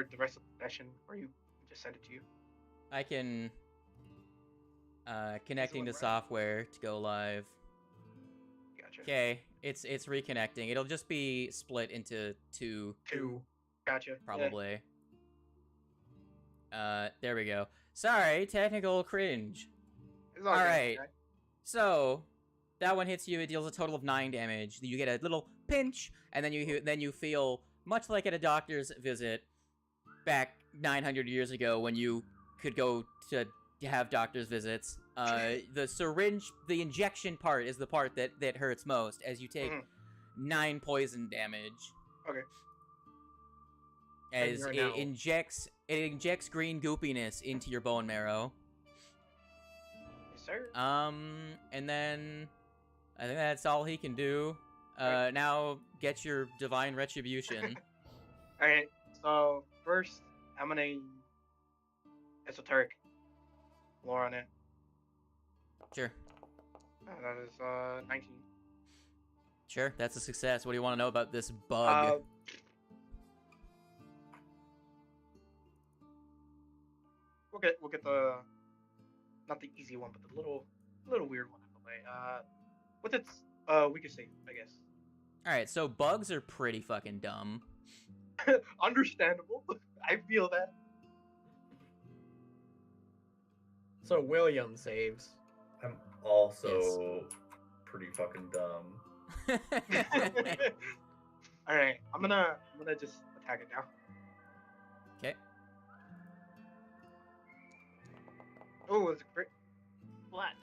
for the rest of the session, or you just send it to you? I can connecting to software to go live. Gotcha. Okay, it's reconnecting. It'll just be split into two. Gotcha. Probably. Yeah. There we go. Sorry, technical cringe. All right. Okay. So that one hits you. It deals a total of 9 damage. You get a little pinch, and then you feel much like at a doctor's visit back 900 years ago when you could go to have doctor's visits. The syringe, the injection part is the part that hurts most, as you take 9 poison damage. Okay. As it injects green goopiness into your bone marrow. Yes, sir. And then I think that's all he can do. Right. Now get your divine retribution. Alright, so first I'm gonna esoteric lore on it. Sure. That is 19. Sure, that's a success. What do you want to know about this bug? We'll get the not the easy one, but the little weird one out of the way. What's its weakest state, I guess. Alright, so bugs are pretty fucking dumb. Understandable. I feel that. So William saves. I'm also pretty fucking dumb. Alright, I'm gonna just attack it now. Okay. Oh, it's a crit. Flat.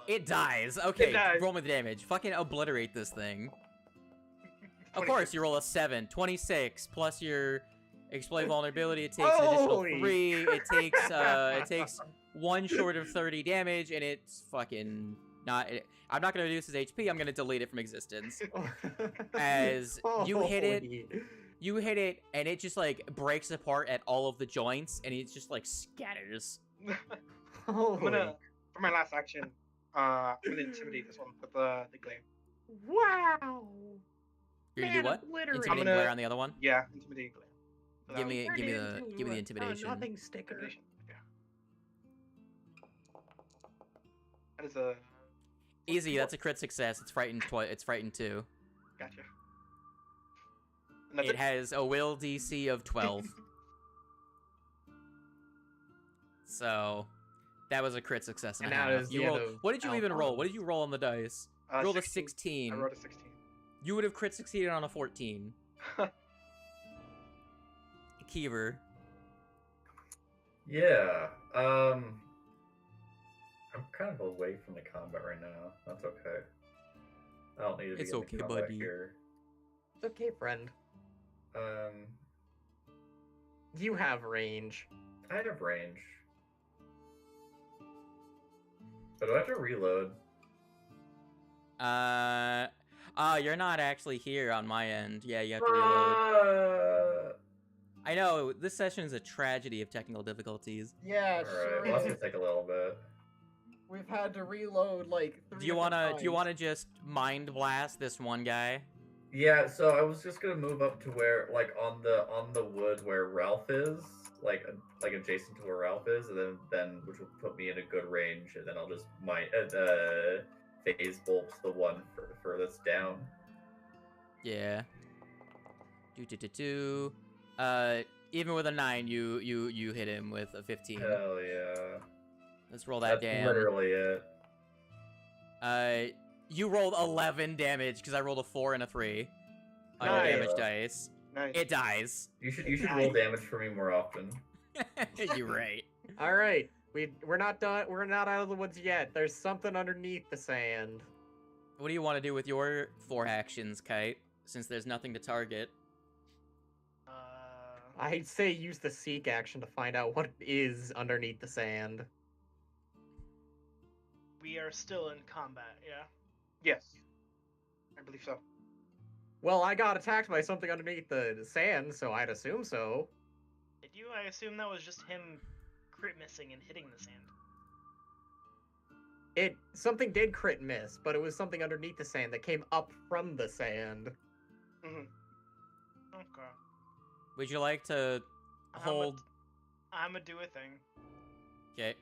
It dies. Okay, It dies. roll me the damage. Fucking obliterate this thing. Of course, you roll a 7. 26 plus your exploit vulnerability. It takes an additional 3. It takes 1 short of 30 damage, and it's fucking not. I'm not gonna reduce his HP. I'm gonna delete it from existence. As you hit it, and it just like breaks apart at all of the joints, and it just like scatters. I'm gonna, for my last action, I'm gonna intimidate this one with the glare. Wow. You're gonna do what? Intimidate glare on the other one? Yeah, intimidate glare. So Give me the intimidation. Nothing sticker. Yeah. That is a easy. That's a crit success. It's frightened. It's frightened too. Gotcha. It has a will DC of 12. So that was a crit success. And what did you even roll? What did you roll on the dice? You rolled 16. I rolled a 16. You would have crit succeeded on a 14. Kiever. Yeah. I'm kind of away from the combat right now. That's okay. I don't need to be It's in okay, the combat buddy. here. It's okay, friend. You have range. I have range. But do I have to reload? You're not actually here on my end. Yeah, you have to reload. I know, this session is a tragedy of technical difficulties. Yeah, Alright, well, that's gonna take a little bit. We've had to reload like 3 Do you wanna just mind blast this one guy? Yeah, so I was just gonna move up to where, like, on the wood where Ralph is, like adjacent to where Ralph is, and then which will put me in a good range, and then I'll just phase bolts the one furthest down. Yeah. Even with a 9, you hit him with a 15. Hell yeah. Let's roll that That's damn. literally it. You rolled 11 damage because I rolled a 4 and a 3 on your Nice. damage dice. Nice. It dies. You should roll damage for me more often. You're right. All right, we're not done. We're not out of the woods yet. There's something underneath the sand. What do you want to do with your 4 actions, Kite? Since there's nothing to target. I'd say use the seek action to find out what is underneath the sand. We are still in combat, yeah? Yes. I believe so. Well, I got attacked by something underneath the sand, so I'd assume so. Did you? I assume that was just him crit missing and hitting the sand. Something did crit miss, but it was something underneath the sand that came up from the sand. Mm-hmm. Okay. Would you like to hold. I'm gonna do a thing. Okay.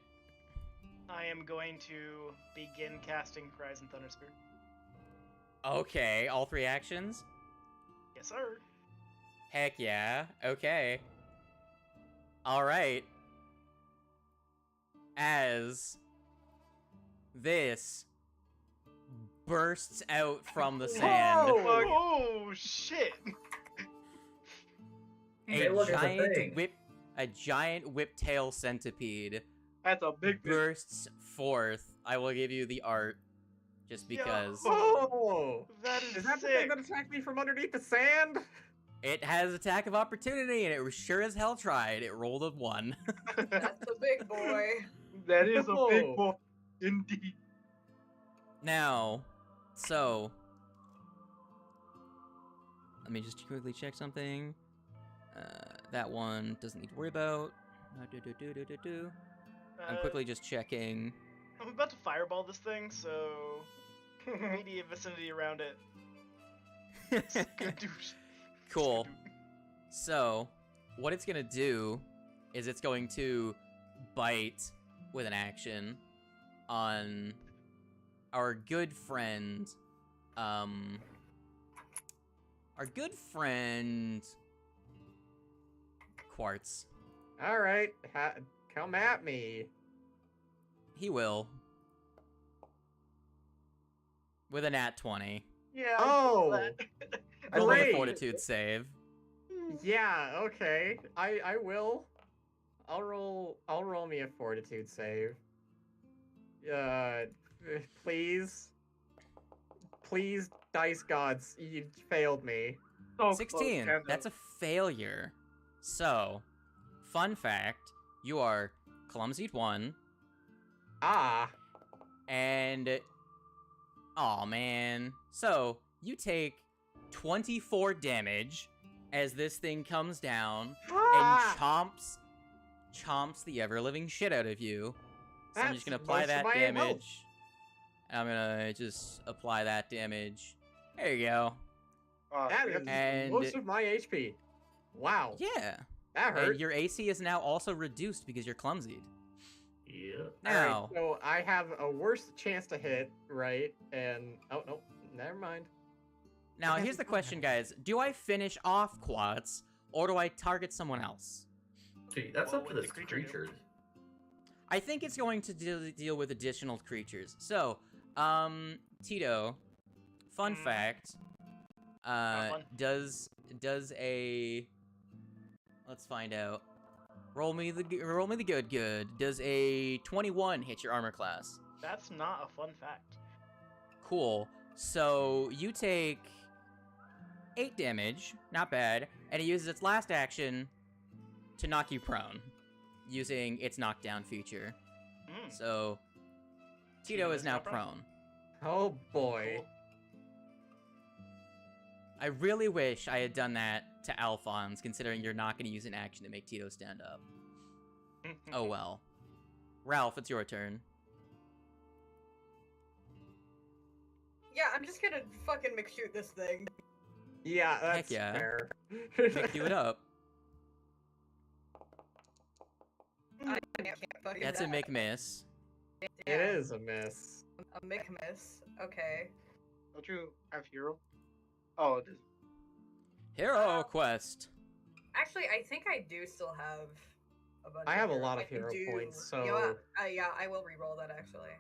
I am going to begin casting Cries and Thunder Spirit. Okay, all 3 actions? Yes, sir. Heck yeah. Okay. Alright. As this bursts out from the sand, Oh shit! Hey, look, it's a thing. a giant whiptail centipede That's a big fish. bursts forth. I will give you the art just because. Oh! That Is is that the sick. thing that attacked me from underneath the sand? It has attack of opportunity, and it was sure as hell tried. It rolled a 1. That's a big boy. That is a big Oh. boy, indeed. Now, so let me just quickly check something. That one doesn't need to worry about. I'm quickly just checking. I'm about to fireball this thing, so immediate vicinity around it. Skadoosh. Cool. So, what it's gonna do is it's going to bite with an action on our good friend, Quartz. Alright, come at me. He will. With a nat 20. Yeah. Oh! Roll me a Great. fortitude save. Yeah, okay. I will. I'll roll me a fortitude save. Please. Please, dice gods, you failed me. So 16. close, That's a failure. So, fun fact, you are clumsied 1, Ah. and aw man. So, you take 24 damage as this thing comes down and chomps the ever-living shit out of you. So I'm just gonna That's apply most of that my health. damage. I'm gonna just apply that damage. There you go. That we is have to- And- most of my HP. Wow. Yeah. That hurt. And your AC is now also reduced because you're clumsied. Yeah. Now, Alright, so I have a worse chance to hit, right? And oh no, never mind. now Okay. here's the question, guys. Do I finish off Quats, or do I target someone else? Gee, that's Well, up to what the the creature do? creatures. I think it's going to deal with additional creatures. So, Tito, fun fact, fun. does a, let's find out. Roll me the good. Does a 21 hit your armor class? That's not a fun fact. Cool. So you take 8 damage, not bad, and it uses its last action to knock you prone, using its knockdown feature. Mm. So Tito is now prone. Oh boy. Cool. I really wish I had done that to Alphonse, considering you're not going to use an action to make Tito stand up. Oh well. Ralph, it's your turn. Yeah, I'm just gonna fucking McShoot this thing. Yeah, that's yeah. fair. Mick, do it up. I can't fucking That's a that. Mick miss. It Yeah, is a miss. a Mick miss. Okay. Don't you have hero? Oh, it is. Hero quest. Actually, I think I do still have a bunch. I have a hero- lot I of can hero do- points, You know so- what? Yeah, I will re-roll that actually.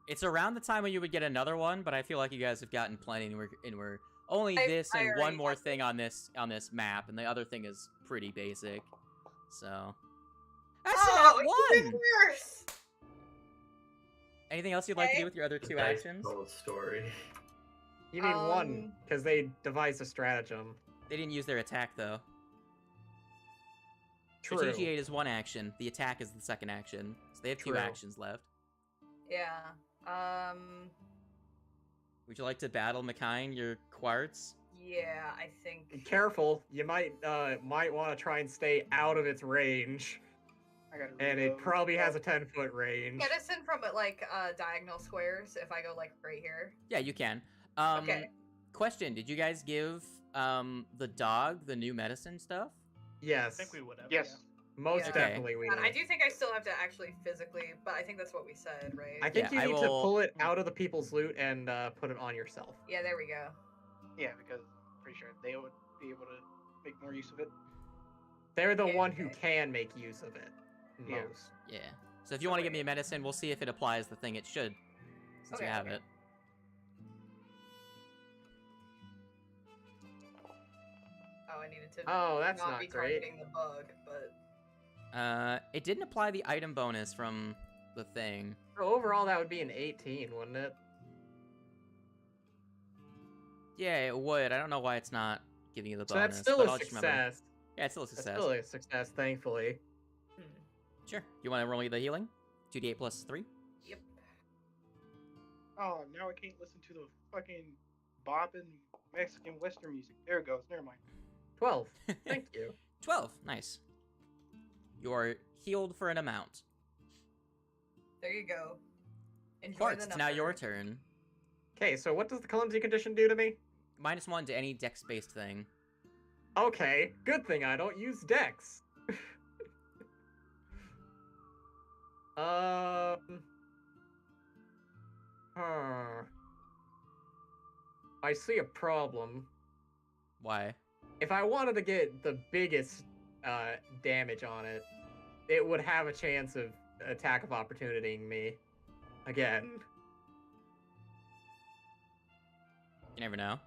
It's around the time when you would get another one, but I feel like you guys have gotten plenty, and we're only this I and one already more have thing on this map, and the other thing is pretty basic. So that's Oh, about it's even one. worse. Anything else you'd like to Okay. do with your other 2 Dice actions? roll story. You need one, because they devised a stratagem. They didn't use their attack though. True. Strategiate is 1 action. The attack is the 2nd action. So they have 2 True. actions left. Yeah. Would you like to battle McKine, your Quartz? Yeah, I think. Careful, you might want to try and stay out of its range, I got and it probably has a 10-foot range. Get us in from like diagonal squares if I go like right here. Yeah, you can. Okay. Question: did you guys give the dog the new medicine stuff? Yes. I think we would have. Yes. Most Yeah. definitely we And I would. do think I still have to actually physically, but I think that's what we said, right? I think Yeah, you I need to will- pull it out of the people's loot and put it on yourself. Yeah, there we go. Yeah, because I'm pretty sure they would be able to make more use of it. They're the Okay, one who okay. can make use of it. Yeah. Most. Yeah. So if you want to give me a medicine, we'll see if it applies the thing it should, since you Okay, have okay. it. Oh, I needed to Oh, that's not not be great. targeting the bug, but It didn't apply the item bonus from the thing. So overall, that would be an 18, wouldn't it? Yeah, it would. I don't know why it's not giving you the So bonus. that's still but a I'll just remember. success. Yeah, it's still a That's success. still a success, thankfully. Sure. You want to roll me the healing? 2d8 plus 3? yep. Oh, now I can't listen to the fucking bopping Mexican Western music. There it goes. Never mind. 12. Thank you. 12. Nice. You are healed for an amount. There you go. Enjoy Quartz, the it's now your number. turn. Okay, so what does the clumsy condition do to me? -1 to any dex-based thing. Okay, good thing I don't use dex. Huh. I see a problem. Why? If I wanted to get the biggest damage on it, it would have a chance of attack of opportunitying me again. You never know.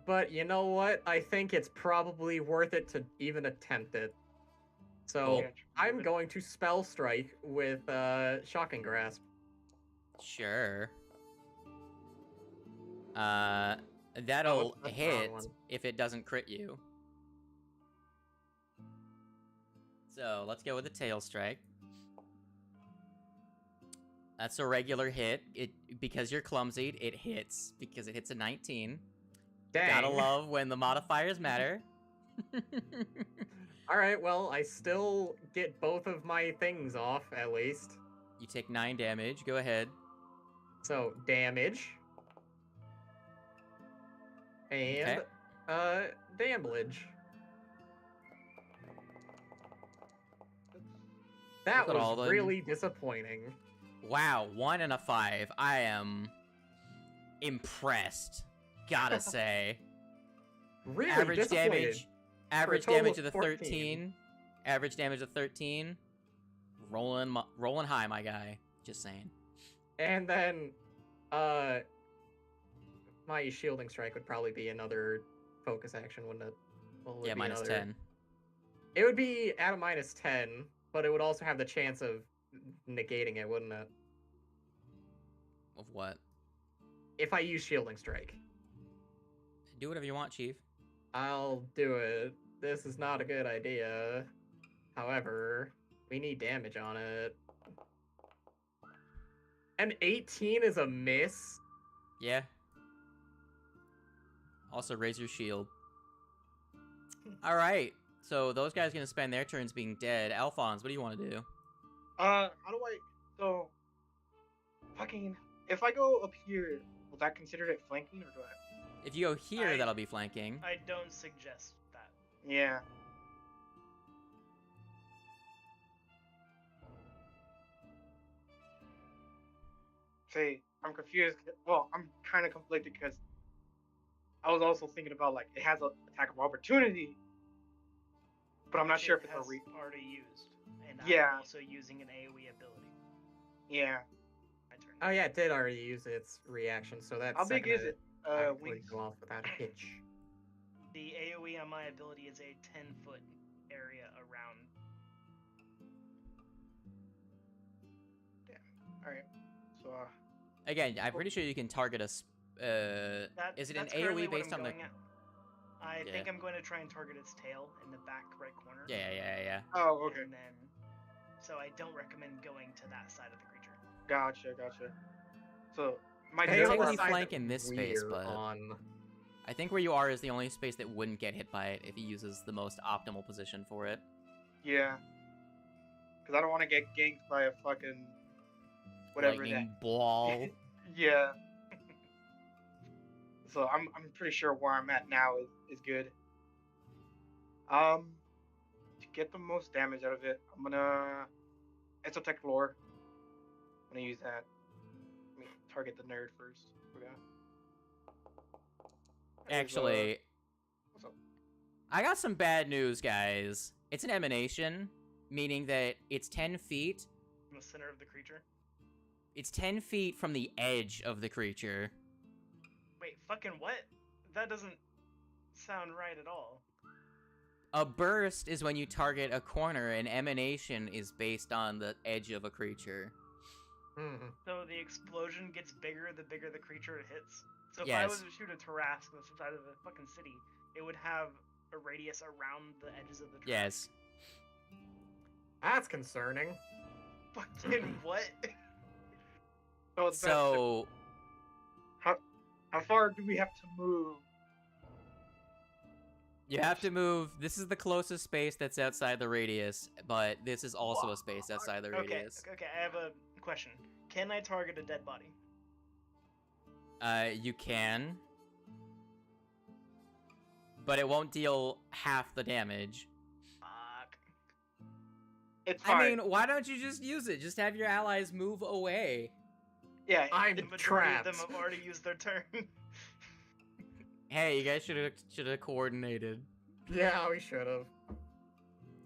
But you know what? I think it's probably worth it to even attempt it. So Yeah, I'm going to spell strike with shocking grasp. Sure. That'll that's the wrong hit one. if it doesn't crit you. So let's go with the tail strike. That's a regular hit. Because you're clumsy, it hits because it hits a 19. Dang. Gotta love when the modifiers matter. All right, well, I still get both of my things off at least. You take 9 damage. Go ahead. So damage. And damage. That Look at all was them. really disappointing. Wow, 1 and a 5. I am impressed. Gotta say. Really Average disappointed. damage. Average total damage of of the 14. 13. Average damage of 13. Rolling high, my guy. Just saying. And then, my shielding strike would probably be another focus action, wouldn't it? Well, it would Yeah, be minus another- 10. It would be at a -10, but it would also have the chance of negating it, wouldn't it? Of what? If I use shielding strike. Do whatever you want, Chief. I'll do it. This is not a good idea. However, we need damage on it. An 18 is a miss. Yeah. Also, raise your shield. Alright. So, those guys are going to spend their turns being dead. Alphonse, what do you want to do? How do I? So, fucking. If I go up here, will that consider it flanking, or do I? If you go here, I- that'll be flanking. I don't suggest that. Yeah. See, I'm confused. Well, I'm kind of conflicted because I was also thinking about like it has an attack of opportunity, but I'm not sure if it's has a re. already used, and Yeah. I'm also using an AOE ability. Yeah. My turn. Oh yeah, it did already use its reaction, so that's How big is it? Actually Wings. go off without a hitch. The AOE on my ability is a 10-foot area around. All right. So. Again, I'm pretty sure you can target us. Is it an That's currently AoE what based I'm on the... going at. I Yeah. think I'm going to try and target its tail in the back right corner. Yeah. Oh, okay. And then, so I don't recommend going to that side of the creature. Gotcha. So my Hey, You're on the technically side flank that in this space, we're but... on. I think where you are is the only space that wouldn't get hit by it if he uses the most optimal position for it. Yeah. Because I don't want to get ganked by a fucking whatever Lightning ball. that. Yeah. So I'm pretty sure where I'm at now is good. get the most damage out of it, I'm gonna Exotech Lore. I'm gonna use that. Let me target the nerd first. Forgot. Actually, What's up? I got some bad news, guys. It's an emanation, meaning that it's 10 feet. In the center of the creature. It's 10 feet from the edge of the creature. Wait, fucking what? That doesn't sound right at all. A burst is when you target a corner, and emanation is based on the edge of a creature. Mhm. So the explosion gets bigger the bigger the creature it hits. So if I Yes. was to shoot a Tarrasque on the side of the fucking city, it would have a radius around the edges of the track. Yes. That's concerning. Fucking what? So, it's So, how far do we have to move? you have to move. This is the closest space that's outside the radius, but this is also a space outside the radius. Okay, I have a question. Can I target a dead body? You can. But it won't deal half the damage. Fuck. It's fine. I mean, why don't you just use it? Just have your allies move away. yeah, I'm The majority trapped. of them have already used their turn. Hey, you guys should have coordinated. Yeah, we should have.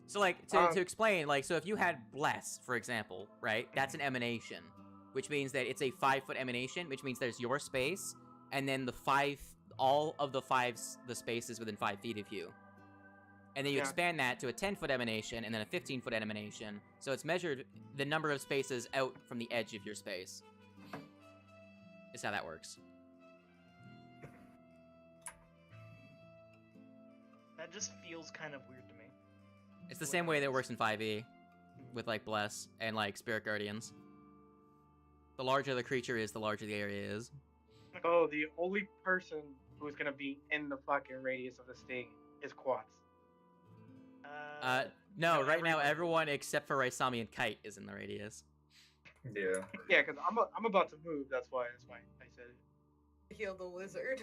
So, like, to explain, like, so if you had Bless, for example, right? That's an emanation, which means that it's a 5-foot emanation, which means there's your space, and then all of the spaces within 5 feet of you. And then you Yeah. expand that to a 10-foot emanation, and then a 15-foot emanation. So it's measured the number of spaces out from the edge of your space. Is how that works. That just feels kind of weird to me. It's the same way that it works in 5e, with, like, Bless and, like, Spirit Guardians. The larger the creature is, the larger the area is. So the only person who's gonna be in the fucking radius of the sting is Quats. No, right now everybody. everyone except for Raisami and Kite is in the radius. Yeah. Yeah, because I'm about to move. That's why I said it. Heal the wizard.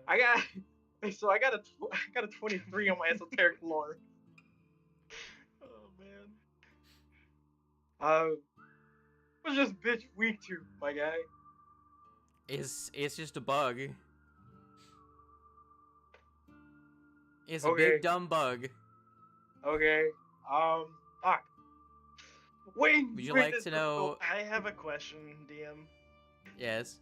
I got a 23 on my esoteric lore. Oh man. What's this bitch weak to, my guy? It's just a bug. It's a Okay. big dumb bug. Okay. Fuck. Wait. Would you like to know? I have a question, DM. Yes.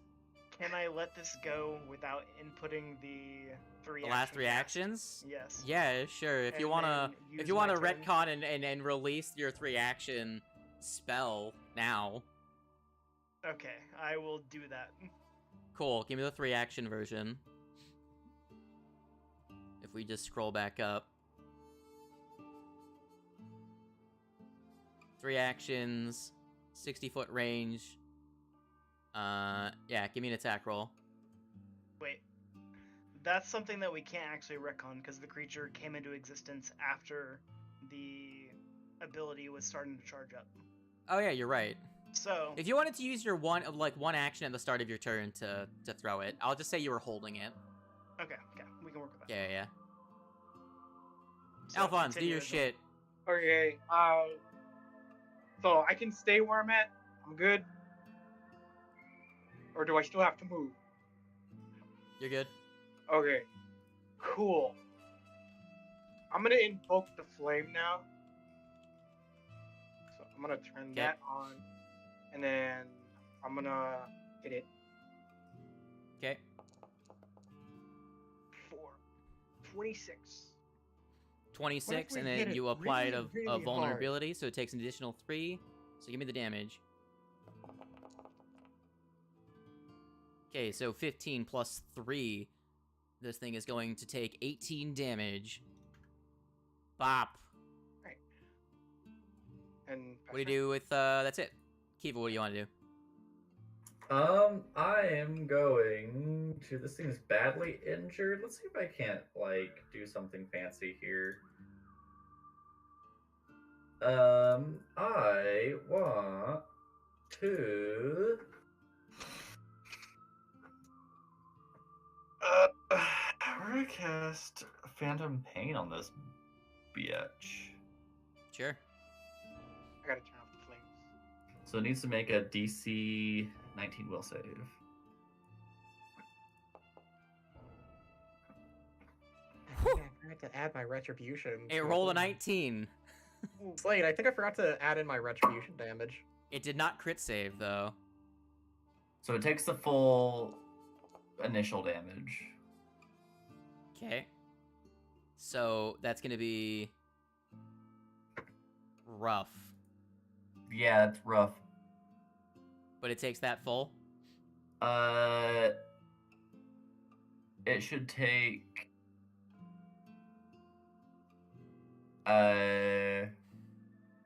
Can I let this go without inputting the The last 3 fast? actions? Yes. Yeah, sure. If you And wanna then if use you wanna my turn. retcon and release your 3 action spell now. Okay, I will do that. Cool. Give me the 3 action version. If we just scroll back up. 3 actions, 60-foot range. Yeah, give me an attack roll. Wait. That's something that we can't actually retcon because the creature came into existence after the ability was starting to charge up. Oh yeah, you're right. So, If you wanted to use your one action at the start of your turn to throw it, I'll just say you were holding it. okay, we can work with that. Yeah. So, Alphonse, do continue your as shit. Okay. So I can stay where I'm at. I'm good. Or do I still have to move? You're good. Okay. Cool. I'm gonna invoke the flame now. So I'm gonna turn Okay. that on, and then I'm gonna hit it Okay. for 26. 26, we and hit then it you applied really, a really vulnerability, so it takes an additional 3. So give me the damage. Okay, so 15 plus 3. This thing is going to take 18 damage. Bop. And What do you do with, that's it. Kiva, what do you want to do? I am going to. This thing's badly injured. Let's see if I can't like do something fancy here. I want to. We're gonna cast Phantom Pain on this bitch. Sure. I gotta turn off the flames. So it needs to make a DC 19 will save. I think I forgot to add my retribution. It to rolled a 19. Slade, I think I forgot to add in my retribution damage. It did not crit save, though. So it takes the full initial damage. Okay. So that's gonna be rough. Yeah, it's rough. But it takes that full? It should take... On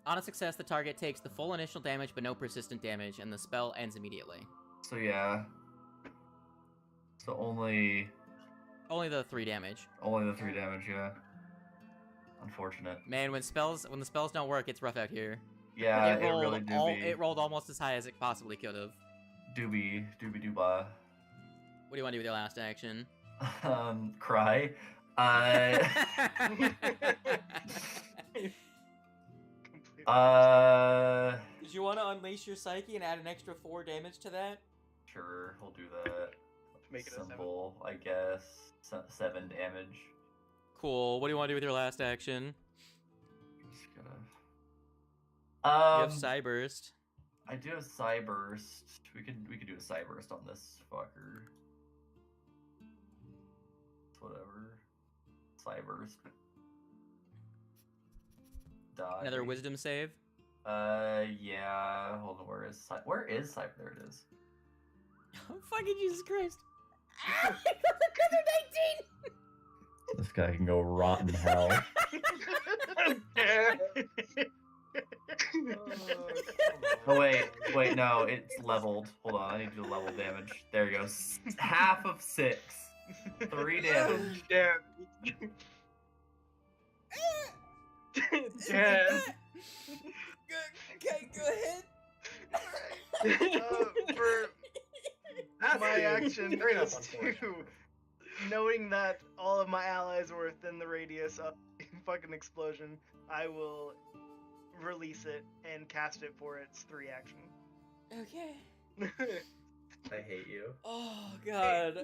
a success, the target takes the full initial damage but no persistent damage, and the spell ends immediately. So yeah. So only Only the 3 damage. the 3 damage, yeah. Unfortunate. Man, when the spells don't work, it's rough out here. Yeah, it really do be. It rolled almost as high as it possibly could have. Doobie dooba. What do you want to do with your last action? Cry. Did you want to unleash your psyche and add an extra 4 damage to that? Sure, we'll do that. Make it a 7. Simple, I guess. 7 damage. Cool. What do you want to do with your last action? Just gonna... You have Psyburst. I do have Psyburst. We could do a Psyburst on this fucker. Whatever. Psyburst. Die. Another wisdom save. Yeah. Hold on. Where is Psy? There it is. Oh, fucking Jesus Christ. This guy can go rot in hell. Oh wait, no, it's leveled. Hold on, I need to do level damage. There you go. Half of 6. 3 damage. Damn. Okay, go ahead. For my action Very enough, is to, knowing that all of my allies were within the radius of the fucking explosion, I will release it and cast it for its 3 action. Okay. I hate you. Oh god.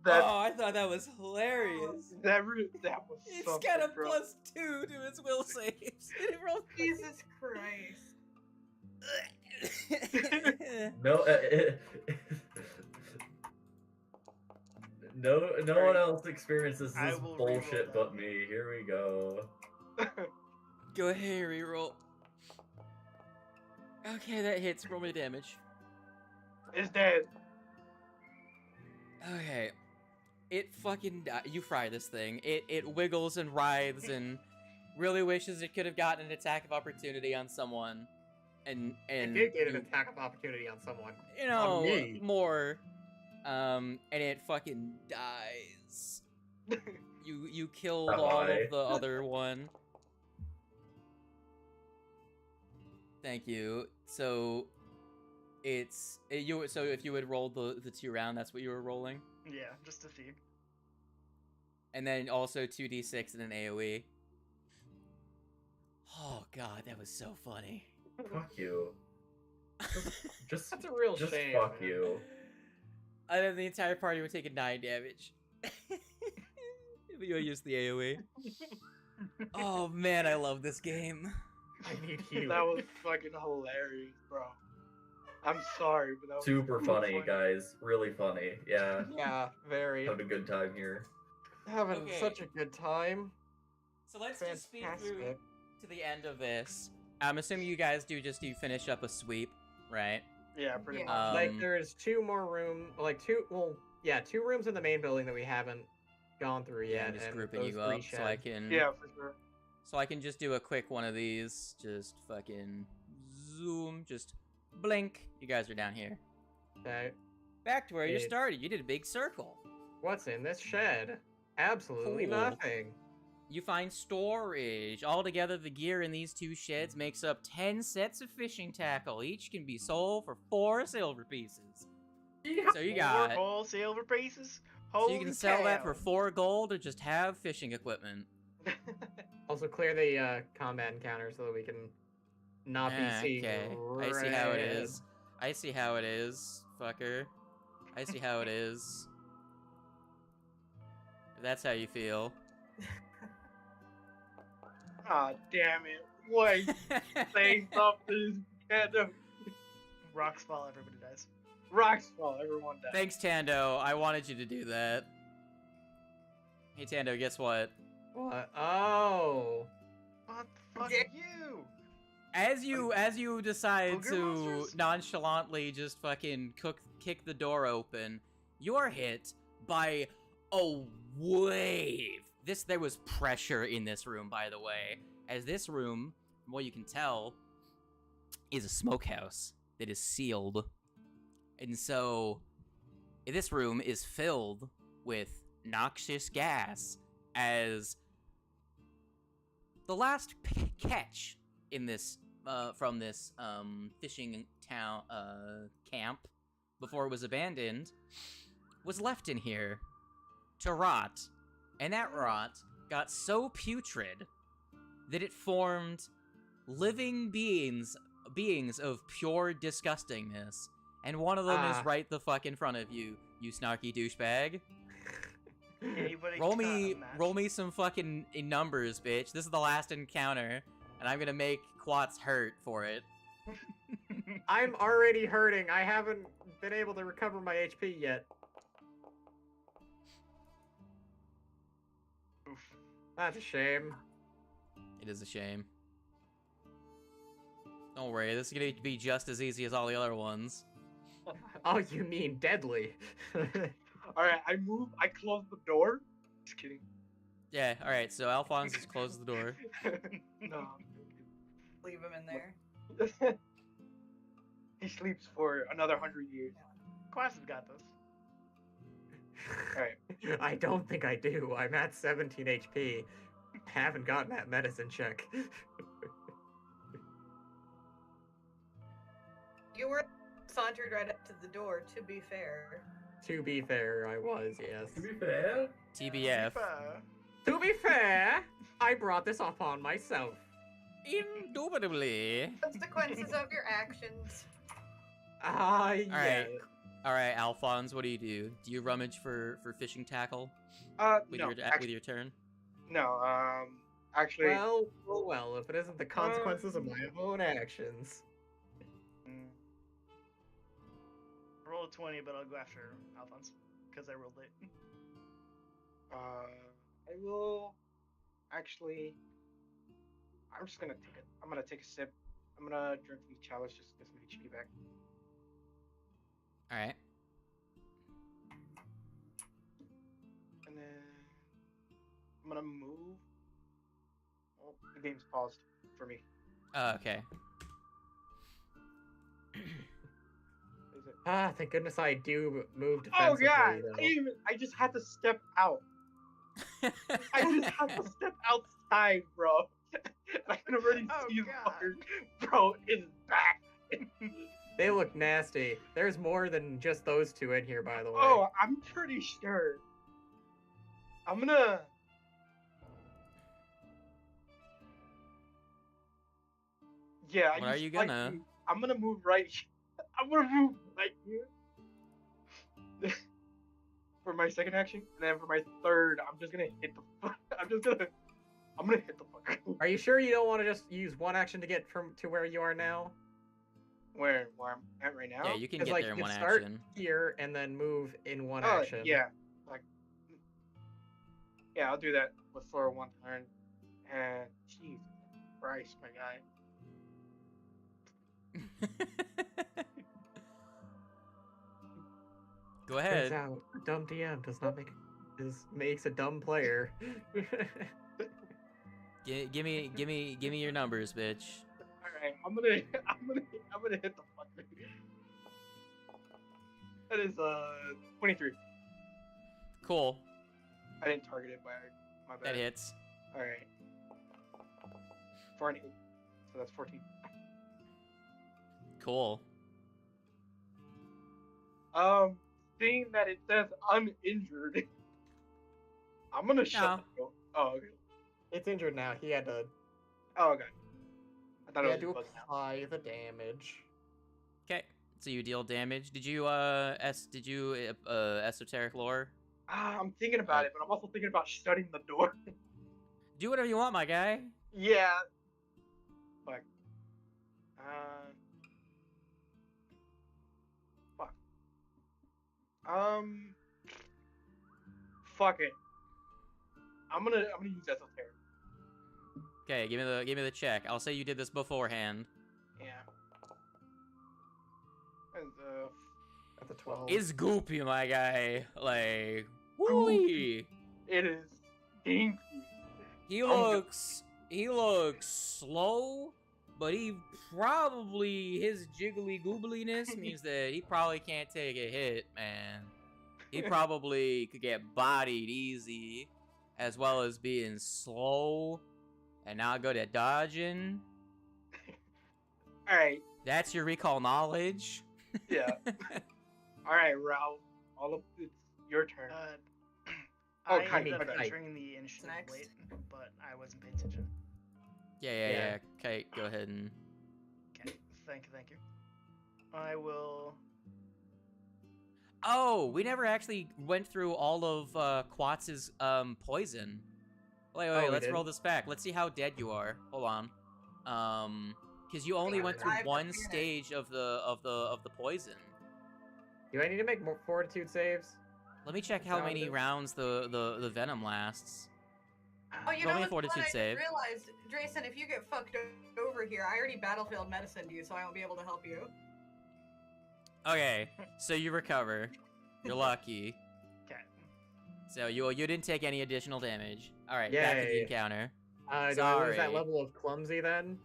That I thought that was hilarious. that was It's something, got a bro. +2 to its will saves. It rolled Jesus Christ. No, no one else experiences I this will reroll bullshit that. but me. Here we go. Go ahead, reroll. Okay, that hits. Roll me damage. It's dead. Okay. It fucking you fry this thing. It wiggles and writhes and really wishes it could have gotten an attack of opportunity on someone. And It did get an attack of opportunity on someone. you know, On me. more. And it fucking dies. You killed all Bye. of the other one. Thank you. So so if you would roll the 2 round, that's what you were rolling? Yeah, just to see. And then also 2d6 and an AoE. Oh god, that was so funny. Fuck you. Just That's a real just shame. fuck man. you. And then the entire party would take a 9 damage. You'll use the AoE. Oh man, I love this game. I need you. That was fucking hilarious, bro. I'm sorry, but that was Super so funny, guys. Really funny. Yeah. Yeah, very. Having a good time here. Having Okay. such a good time. So let's just speed through Fantastic. to the end of this. I'm assuming you guys do finish up a sweep, right? Yeah, pretty Yeah. much. Like there's 2 more two rooms in the main building that we haven't gone through Yeah, yet. I'm just and grouping those you 3 up so I sheds. can Yeah, for sure. so I can just do a quick one of these. Just fucking zoom, just blink. You guys are down here. Okay. Back to where you It- started. You did a big circle. What's in this shed? Absolutely Cool. nothing. You find storage. Altogether, the gear in these 2 sheds makes up 10 sets of fishing tackle. Each can be sold for 4 silver pieces. So you Four got whole silver pieces. So you can sell that for cow. 4 gold or just have fishing equipment. Also clear the combat encounter so that we can not be seeing Okay. I see how it red. is. I see how it is, fucker. I see how it is. If that's how you feel. Ah, damn it. Wait, say something. Tando. Rocks fall, everybody dies. Rocks fall, everyone dies. Thanks, Tando. I wanted you to do that. Hey, Tando, guess what? What? Oh. What the fuck Dick. are you? As you decide Booger to monsters? nonchalantly just fucking kick the door open, you're hit by a wave. There was pressure in this room, by the way, as this room, from what you can tell, is a smokehouse that is sealed. And so, this room is filled with noxious gas as the last catch in this, from this, fishing town, camp, before it was abandoned, was left in here to rot. And that rot got so putrid that it formed living beings of pure disgustingness. And one of them is right the fuck in front of you, you snarky douchebag. Anybody Roll got me a match? roll me some fucking numbers, bitch. This is the last encounter, and I'm gonna make Quats hurt for it. I'm already hurting. I haven't been able to recover my HP yet. Oof. That's a shame. It is a shame. Don't worry, this is gonna be just as easy as all the other ones. Oh, you mean deadly. Alright, I close the door. Just kidding. Yeah, alright, so Alphonse just closed the door. No. Leave him in there. He sleeps for another 100 years. Quas has got this. Alright. I don't think I do. I'm at 17 HP. Haven't gotten that medicine check. You were sauntered right up to the door, to be fair. To be fair, I was, yes. To be fair, TBF. To be fair, I brought this upon myself. Indubitably. Consequences of your actions. Ah, yes. Alright. Alright, Alphonse, what do? Do you rummage for fishing tackle with No, with your turn? no, actually, Well, if it isn't the consequences of my own actions. mm, Roll a 20, but I'll go after Alphonse because I rolled late. I will actually. I'm just gonna take it. I'm gonna take a sip. I'm gonna drink from the chalice just to get some HP back. Alright. And then I'm gonna move. Oh, the game's paused for me. Okay. Is it? Ah, thank goodness I do move Oh defensively. god! though. I just had to step out. I just had to step outside, bro. I can already Oh, see the God. fuckers. Bro, it's back. They look nasty. There's more than just those two in here, by the way. Oh, I'm pretty sure. I'm gonna. Yeah. What are you like gonna? I'm gonna move right. I'm gonna move right here. For my second action, and then for my third, I'm just gonna hit the. I'm gonna hit the fucker. Are you sure you don't want to just use one action to get from to where you are now? Where I'm at right now? Yeah, you can 'Cause, get like, there in you one start action. here and then move in one Oh, action. yeah. Like. Yeah, I'll do that for one turn. And Jesus Christ, my guy. Go Turns ahead. out a dumb DM does not makes a dumb player. Give me your numbers, bitch. Alright, I'm gonna hit the fucker. That is 23. Cool. I didn't target it by my bad. That hits. Alright. For an 8. So that's 14. Cool. seeing that it says uninjured, I'm gonna shut the door. Oh, okay. It's injured now. He had to. Oh, okay. I thought He it had was to bugging out. apply the damage. Okay, so you deal damage. Did you esoteric lore? I'm thinking about it, but I'm also thinking about shutting the door. Do whatever you want, my guy. Yeah. Fuck. Fuck. Fuck it. I'm gonna use esoteric. Okay, give me the check. I'll say you did this beforehand. Yeah. And, At the 12. It's goopy, my guy. Like, woo-wee. it is stinky. He looks slow, but his jiggly goobliness means that he probably can't take a hit, man. He probably could get bodied easy, as well as being slow and not good at dodging. Alright. That's your recall knowledge. Yeah. Alright, Ralph. It's your turn. I kind ended of up right. entering the initiative Next. late, but I wasn't paying attention. Yeah. Okay, go ahead and... Okay, thank you. I will. Oh, we never actually went through all of Quatz's poison. Wait, Oh, we let's did? roll this back. Let's see how dead you are. Hold on. Because you only went through I've one forget. stage of the poison. Do I need to make more fortitude saves? Let me check how Sound many good. rounds the venom lasts. Oh, you Roll know me a what's fun? fortitude I just save. realized, Drayson, if you get fucked over here, I already battlefield medicined you, so I won't be able to help you. Okay, so you recover. You're lucky. Okay. So you didn't take any additional damage. All right, back to the Yay. encounter. Do I lose Sorry. that level of clumsy then?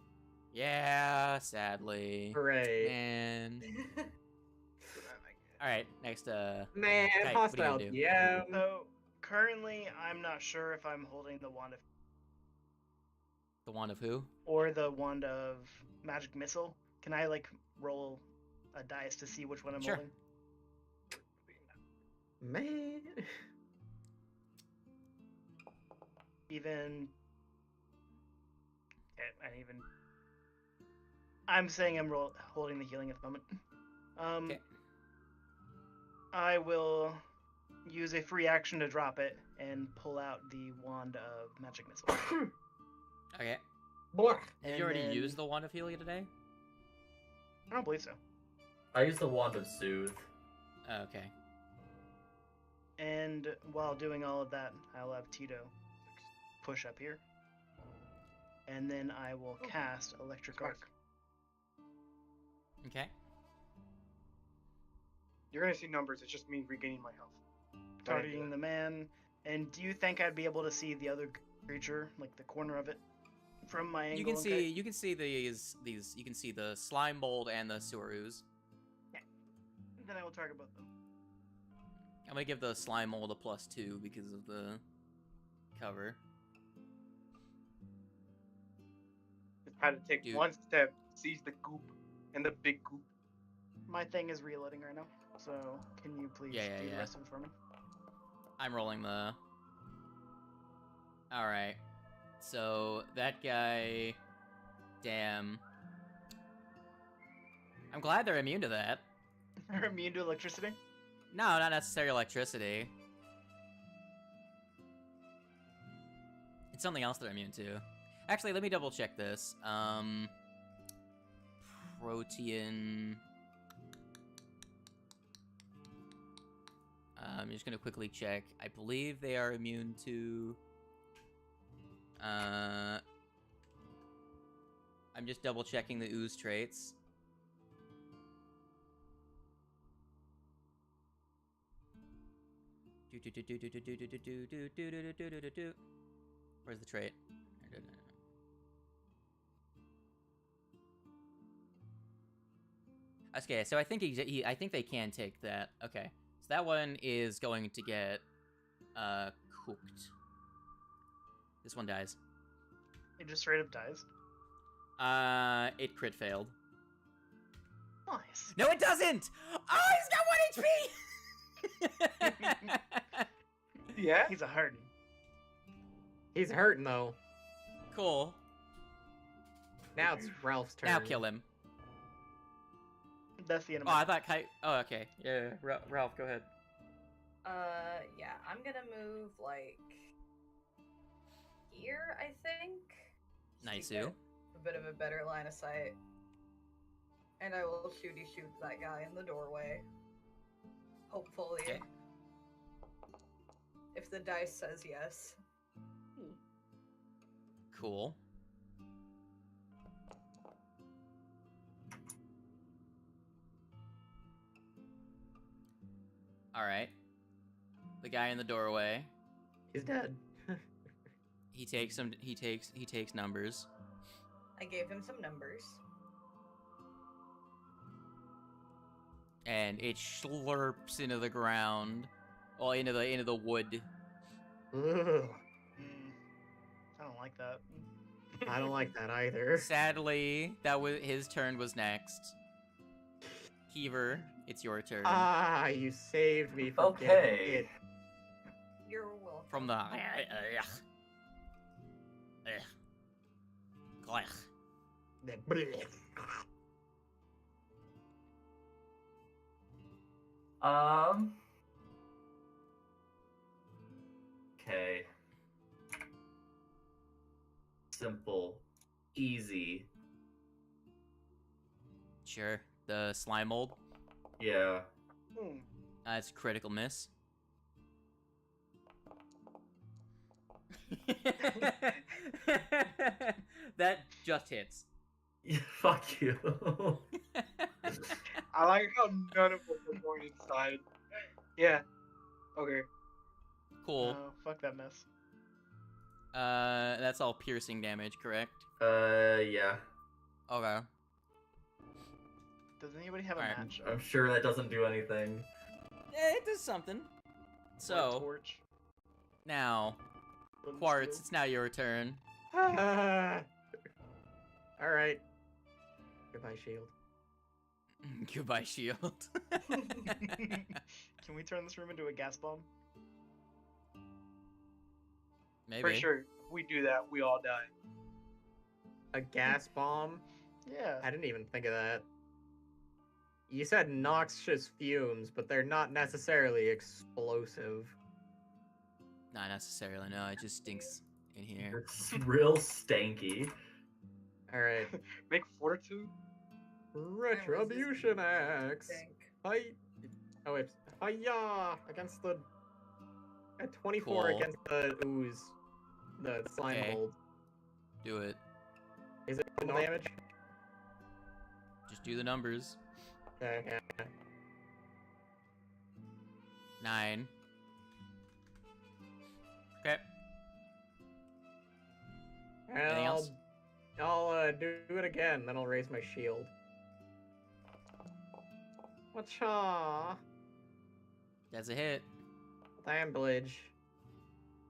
Yeah, sadly. Hooray. Man. All right, next. Man, Kite, what are you hostile gonna do? DM. So currently, I'm not sure if I'm holding the wand of The wand of who? or the wand of magic missile. Can I roll a dice to see which one I'm Sure. holding? Man. Even. Okay, I'm saying I'm holding the healing at the moment. Okay. I will use a free action to drop it and pull out the wand of magic missile. Okay. Blah. Have And you already then- used the wand of Helia today? I don't believe so. I use the wand of soothe. Okay. And while doing all of that, I'll have Tito push up here. And then I will cast Electric Arc. Okay. You're gonna see numbers. It's just me regaining my health. Targeting the man. And do you think I'd be able to see the other creature, like the corner of it, from my angle? You can and see these you can see the slime mold and the sewer ooze. Then I will target both of them. I'm gonna give the slime mold a +2 because of the cover. Just had to take Dude. one step, seize the goop, and the big goop. My thing is reloading right now, so can you please Yeah, do the yeah. rest of it for me? I'm rolling the... Alright. So, that guy... Damn. I'm glad they're immune to that. Are immune to electricity? No, not necessarily electricity. It's something else they're immune to. Actually, let me double check this. Protean... I'm just gonna quickly check. I believe they are immune to... I'm just double checking the ooze traits. Where's the trait? Okay, so I think I think they can take that. Okay, so that one is going to get cooked. This one dies. It just straight up dies. It crit failed. Nice. No, it doesn't. Oh, he's got 1 HP. Yeah. He's a hurting. He's hurting though. Cool. Now it's Ralph's turn. Now kill him. That's the end of Oh, my I thought Kai. Oh, okay. Yeah, Ralph, go ahead. Yeah, I'm gonna move like here, I think. Just to Nice, get you. a bit of a better line of sight. And I will shoot that guy in the doorway. Hopefully. Okay. If the dice says yes. Cool. All right. The guy in the doorway. He's dead. He takes some. He takes numbers. I gave him some numbers. And it slurps into the ground. Well, into the wood. Ugh, I don't like that. I don't like that either. Sadly, his turn was next. Keever, it's your turn. Ah, you saved me from Okay. getting it. You're welcome. From the Okay. Simple. Easy. Sure, the slime mold. Yeah. Hmm. That's critical miss. That just hits. Yeah, fuck you. I like how none of us are going inside. Yeah. Okay. Cool. No, fuck that mess. That's all piercing damage, correct? Yeah. Okay. Does anybody have a Alright. match? I'm sure that doesn't do anything. It does something. Or a So, torch? now, Wooden Quartz, steel? it's now your turn. Ah. All right. Goodbye, shield. Goodbye, shield. Can we turn this room into a gas bomb? Maybe. For sure. If we do that, we all die. A gas bomb? Yeah. I didn't even think of that. You said noxious fumes, but they're not necessarily explosive. Not necessarily, no. It just stinks in here. It's real stanky. All right. Make fortitude? Retribution axe. Think. Fight. Oh wait. Hiya! Against the. A 24 Cool. against the ooze. The slime Okay. mold. Do it. Is it full damage? Just do the numbers. Okay. 9. Okay. And Anything else? I'll do it again, then I'll raise my shield. Whatcha? That's a hit. Damblage.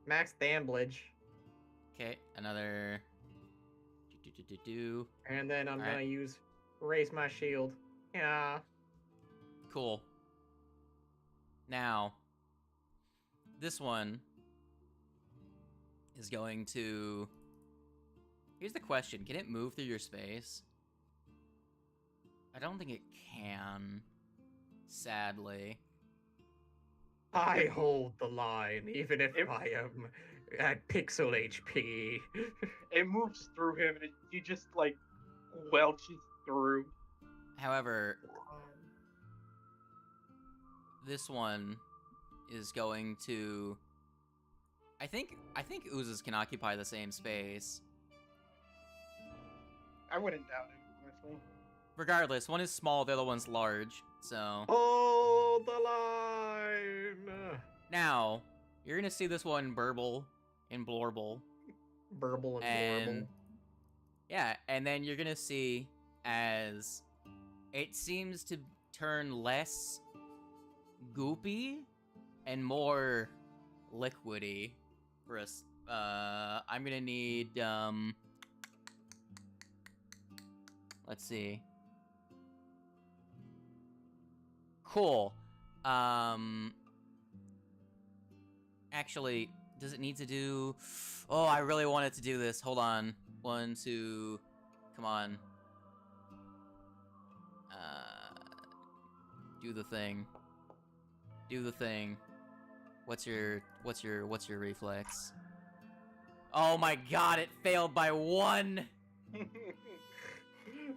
Max damblage. Okay, another. Do. And then I'm Alright. gonna use raise my shield. Yeah. Cool. Now, this one is going to. Here's the question: can it move through your space? I don't think it can. Sadly. I hold the line, even if It- I am at pixel HP. It moves through him and he just like welches through. However, this one is going to. I think oozes can occupy the same space. I wouldn't doubt it, honestly. Regardless, one is small, the other one's large. So Hold the line! now you're gonna see this one burble and blorble, Burble and and blorble. yeah, and then you're gonna see as it seems to turn less goopy and more liquidy. For us, I'm gonna need let's see. Cool. Actually, does it need to do... Oh, I really want it to do this. Hold on. 1, 2... Come on. Do the thing. Do the thing. What's your reflex? Oh my god, it failed by 1!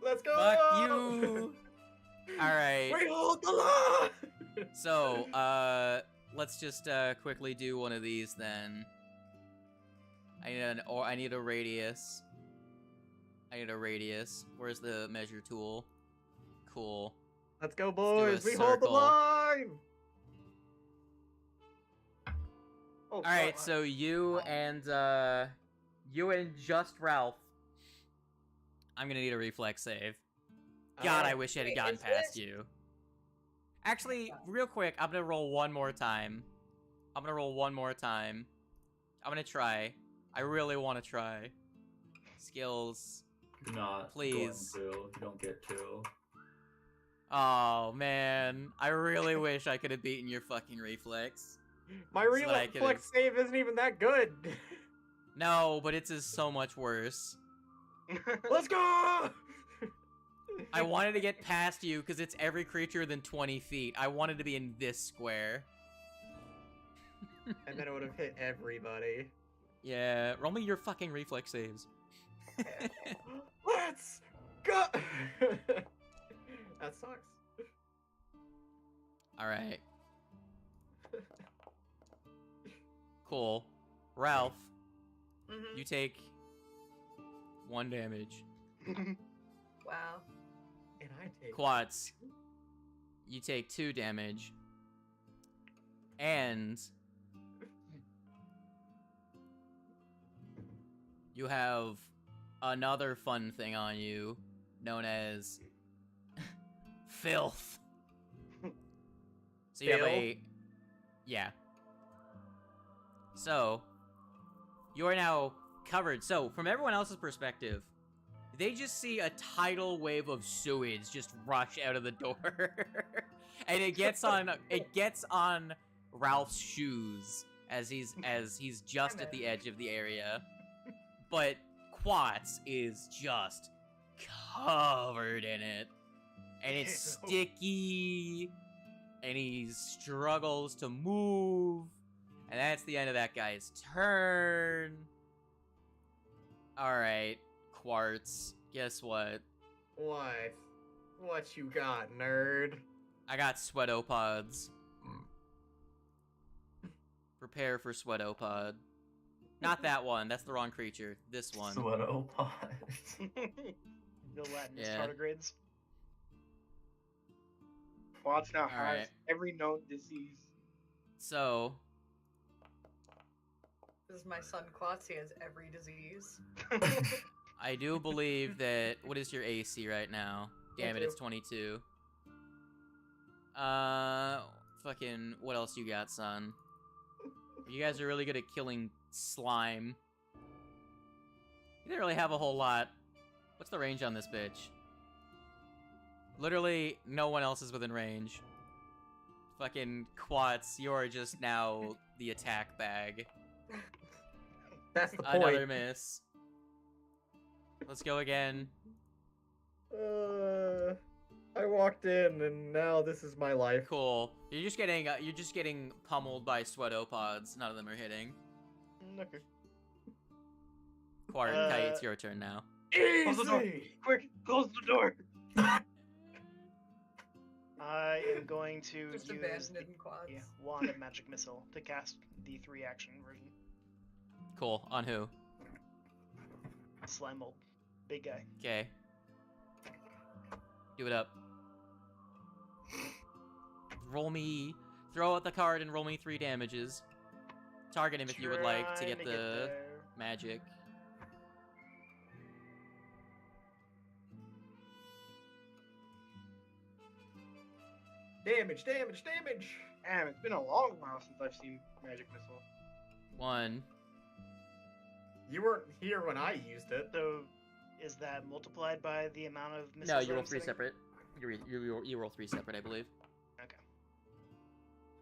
Let's go! Fuck you! Alright. We hold the law! So, let's just quickly do one of these then. I need a radius. I need a radius. Where's the measure tool? Cool. Let's go, do a boys! We hold the circle. line! Oh, Alright, God. so you and just Ralph. I'm gonna need a reflex save. God, I wish I had Wait, gotten is past this- you. Actually, real quick, I'm gonna roll one more time. I'm gonna try. I really want to try. Skills. Not Please. going to. You don't get to. Oh, man. I really wish I could have beaten your fucking reflex. My So that I could've- reflex save isn't even that good! No, but it's just so much worse. Let's go! I wanted to get past you because it's every creature within 20 feet. I wanted to be in this square. And then it would have hit everybody. Yeah, roll me your fucking reflex saves. Let's go! That sucks. Alright. Cool. Ralph, Mhm. you take 1 damage. Wow. And I take Quats, you take 2 damage. And you have another fun thing on you known as filth. So you have a... Yeah. So, you are now covered. So, from everyone else's perspective, they just see a tidal wave of sewage just rush out of the door. And it gets on Ralph's shoes as he's just at the edge of the area. But Quats is just covered in it. And it's Ew. sticky. And he struggles to move. And that's the end of that guy's turn. Alright, Quartz. Guess what? What? What you got, nerd? I got sweatopods. Prepare for sweatopod. Not that one. That's the wrong creature. This one. Sweatopod. No Latin Yeah. tardigrades. Quats now Alright. has every known disease. So, This is my son Quats. He has every disease. I do believe that... What is your AC right now? Damn it, it's 22. Fucking... What else you got, son? You guys are really good at killing slime. You didn't really have a whole lot. What's the range on this bitch? Literally, no one else is within range. Fucking Quats, you're just now the attack bag. That's the point. Another miss. Let's go again. I walked in and now this is my life. Cool. You're just getting pummeled by sweatopods. None of them are hitting. Okay. Quart, Uh, Kite, it's your turn now. Close the door. Easy! Quick, close the door. I am going to Just use abandoned the Quats. wand of magic missile to cast the 3-action version. Cool. On who? Slime mold. Big guy. Okay. Do it up. Throw out the card and roll me 3 damages. Target him if you would like to Trying get the there. magic. Damage, damage, damage! Damn, it's been a long while since I've seen Magic Missile. 1. You weren't here when I used it. So, is that multiplied by the amount of missiles? No, you that roll I'm 3 setting? separate. You roll 3 separate, I believe. Okay.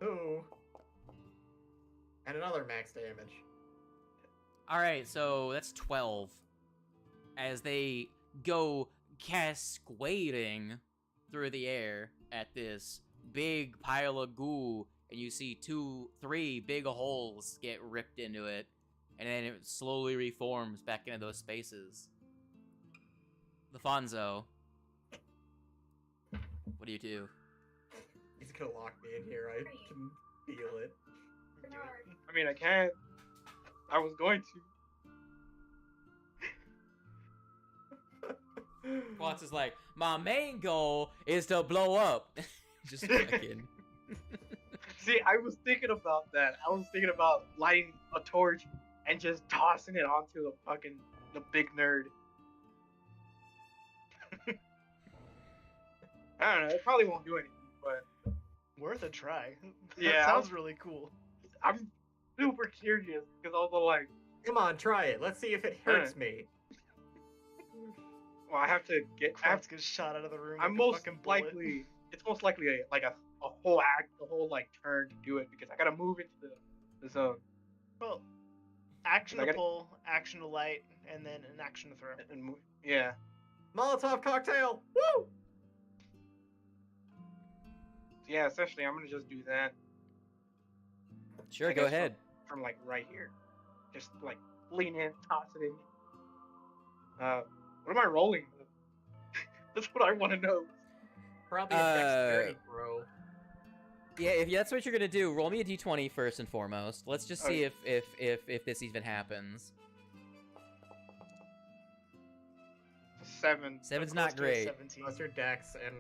Who? And another max damage. Alright, so that's 12. As they go cascading through the air at this big pile of goo, and you see 3 big holes get ripped into it, and then it slowly reforms back into those spaces. LaFonso, what do you do? He's gonna lock me in here. I can feel it. I mean, I can't. I was going to. Watts is like, my main goal is to blow up. Just fucking. See, I was thinking about that. I was thinking about lighting a torch and just tossing it onto the big nerd. I don't know. It probably won't do anything, but Worth a try. Yeah, That sounds really cool. I'm super curious because also like, Come on, try it. Let's see if it hurts me. well, I have to get. Quartz gets shot out of the room. I'm like a most fucking bullet. likely. It's most likely a whole act, a whole like turn to do it because I gotta move into the zone. Well, action I to gotta- pull, action to light, and then an action to throw. And move. Yeah. Molotov cocktail! Woo! Yeah. Essentially, I'm gonna just do that Sure, I go guess ahead. from like right here. Just like lean in, toss it in. What am I rolling? That's what I want to know. Probably a dexterity throw. Yeah, if that's what you're gonna do, roll me a d20 first and foremost. Let's just see Okay. if this even happens. 7. Seven's Close not to a great. 17. Plus your dex, and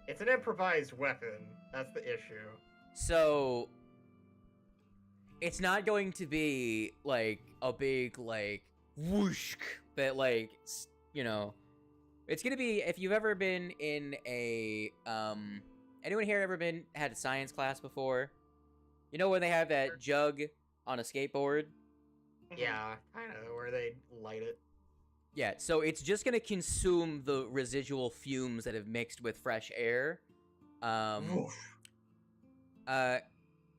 it's an improvised weapon. That's the issue. So it's not going to be like a big like whoosh that like it's gonna be, if you've ever been in a anyone here ever had a science class before? You know when they have that jug on a skateboard? Mhm. Yeah, kind of, where they light it. Yeah, so it's just gonna consume the residual fumes that have mixed with fresh air.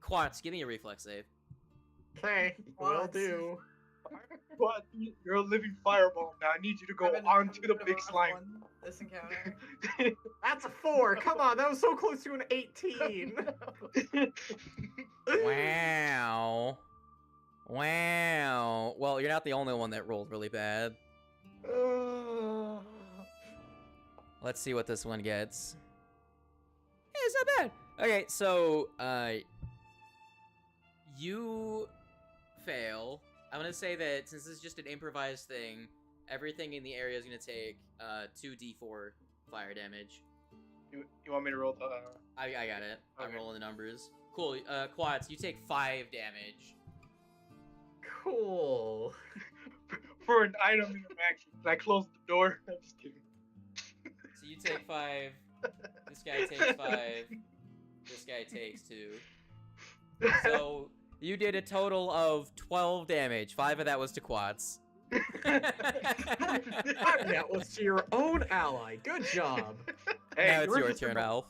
Quartz, give me a reflex save. Okay, will What? do. What? You're a living fireball now. I need you to go onto the big slime. This encounter. That's a 4. Come on, that was so close to an 18. Wow. Wow. Well, you're not the only one that rolled really bad. Let's see what this one gets. Yeah, it's not bad. Okay, so, you fail. I'm gonna say that since this is just an improvised thing, everything in the area is gonna take, 2d4 fire damage. You want me to roll the? I got it. I'm Okay. rolling the numbers. Cool. Quads, you take 5 damage. Cool. For an item interaction. I closed the door. I'm just kidding. So you take 5. This guy takes 5. This guy takes 2. So you did a total of 12 damage. 5 of that was to Quads. That was to your own ally. Good job. Hey, Now you it's were your just in turn, the- Ralph.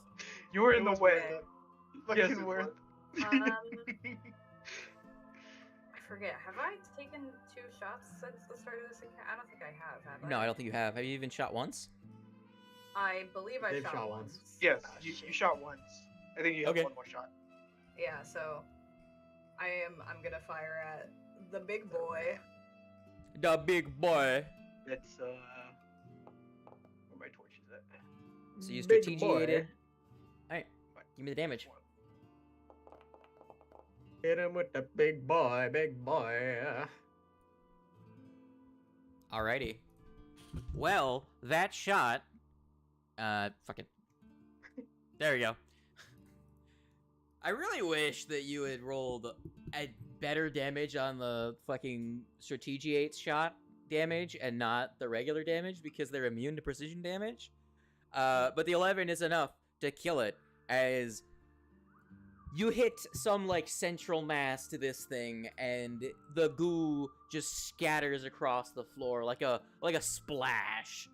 You were in It the was way. Fucking Yes, it worth. I forget. Have I taken 2 shots since the start of this encounter? I don't think I have I? No, I don't think you have. Have you even shot once? I believe I They've shot, shot once. once. Yes, Ah, you shit. shot once. I think you have Okay. one more shot. Yeah, so I'm gonna fire at the big boy. The big boy. That's where my torch is at. So you Big strategiated. boy. Alright, give me the damage. Hit him with the big boy, big boy. Alrighty. Well, that shot. Fucking. There we go. I really wish that you had rolled a better damage on the fucking strategiate shot damage and not the regular damage because they're immune to precision damage. But the 11 is enough to kill it as you hit some like central mass to this thing and the goo just scatters across the floor like a splash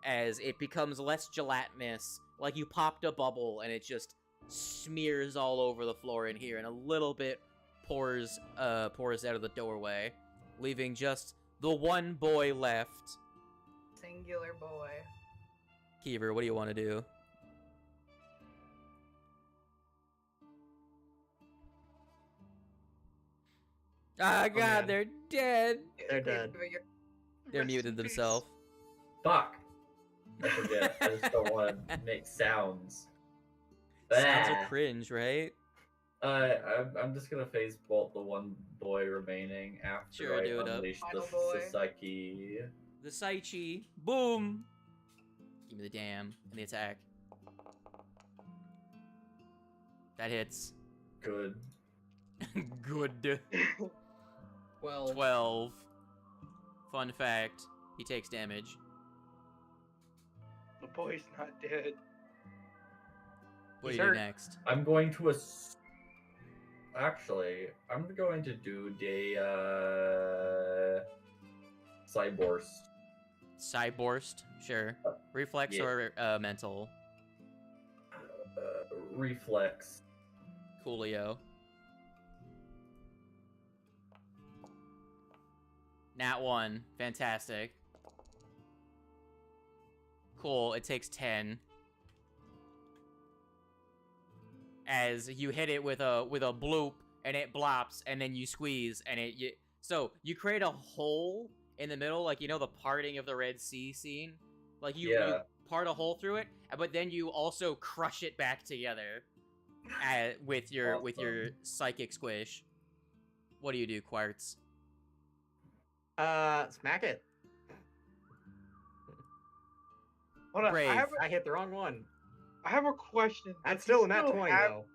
as it becomes less gelatinous, like you popped a bubble and it just smears all over the floor in here, and a little bit pours out of the doorway, leaving just the one boy left. Singular boy. Keever, what do you want to do? Ah, God, man. they're dead. They're dead. They're Rest muted in peace. themselves. Fuck. I forget. I just don't want to make sounds. Sounds Ah. are cringe, right? I'm just gonna phase bolt the one boy remaining after Sure, I do it up. unleash the Final boy. Sasaki. The Saichi. Boom! Give me the damn and the attack. That hits. Good. Good. Well, 12. Fun fact, he takes damage. The boy's not dead. What do He's you do hurt. next? I'm going to Actually, I'm going to do the Cyborst. Cyborst? Sure. Reflex Yeah. or mental? Reflex. Coolio. Nat 1. Fantastic. Cool, it takes 10. As you hit it with a bloop, and it blops, and then you squeeze, and so you create a hole in the middle, like, you know, the parting of the Red Sea scene? Like, you part a hole through it, but then you also crush it back together with your psychic squish. What do you do, Quartz? smack it. Hold on, Brave. I hit the wrong one. I have a question. That's Does he still a nat 20 have though.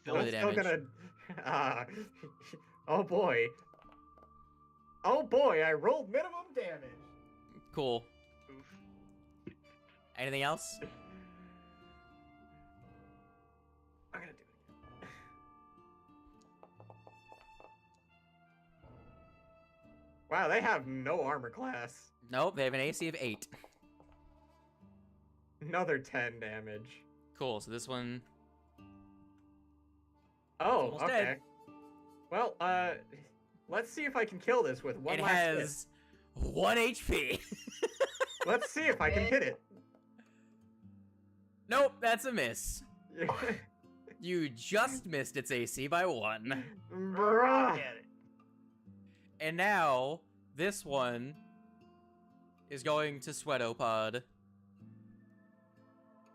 The Roll filth. the Still damage. gonna. Oh boy. Oh boy! I rolled minimum damage. Cool. Oof. Anything else? I'm gonna do it. Wow, they have no armor class. Nope, they have an AC of 8. Another 10 damage. Cool, so this one... Oh, almost okay. dead. Well, let's see if I can kill this with one it last has 1 HP. hit. Let's see if I can hit it. Nope, that's a miss. You just missed its AC by 1. Bruh. Get it. And now, this one is going to Sweatopod.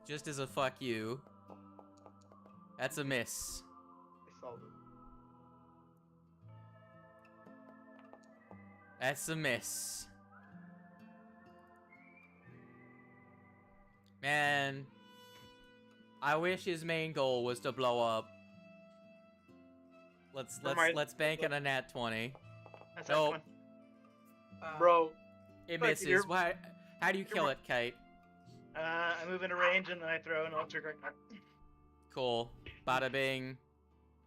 Just as a fuck you. That's a miss. I solved it. That's a miss. Man, I wish his main goal was to blow up. Let's bank on a nat 20. That's Nope. everyone. Bro, It Like, misses. you're- Why? How do you kill it, Kite? I move into range and then I throw an electric right now. Cool. Bada bing.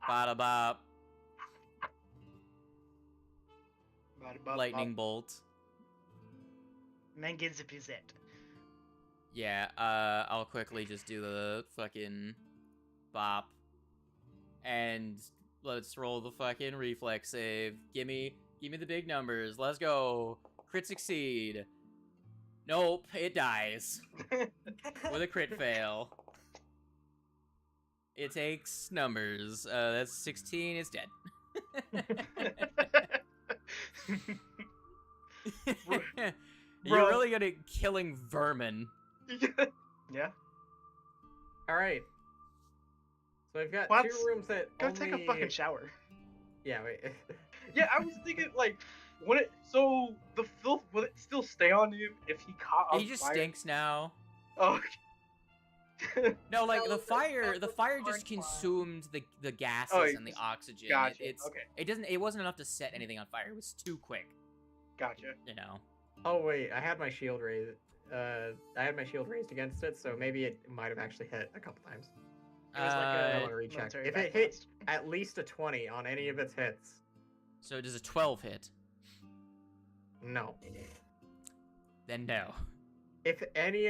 Bada bop. Lightning bolt. Mangizipizet. Yeah, I'll quickly just do the fucking bop. And let's roll the fucking reflex save. Gimme the big numbers. Let's go. Crit succeed. Nope, it dies. With a crit fail. It takes numbers. That's 16, it's dead. You're Bro. really good at killing vermin. Yeah. All right. So I've got What? 2 rooms that Go only... take a fucking shower. Yeah, wait. yeah, I was thinking like, so the filth will it still stay on him if he caught on He just fire? stinks now. Oh, No, like No, the fire that's just orange consumed the gases Oh, and the oxygen. gotcha. It's Okay, it wasn't enough to set anything on fire. It was too quick, gotcha. you know. Oh wait, I had my shield raised. I had my shield raised against it, so maybe it might have actually hit a couple times. It was like I a want to recheck. military If it backblast. hit at least a 20 on any of its hits, So does a 12 hit? no. Then no. if any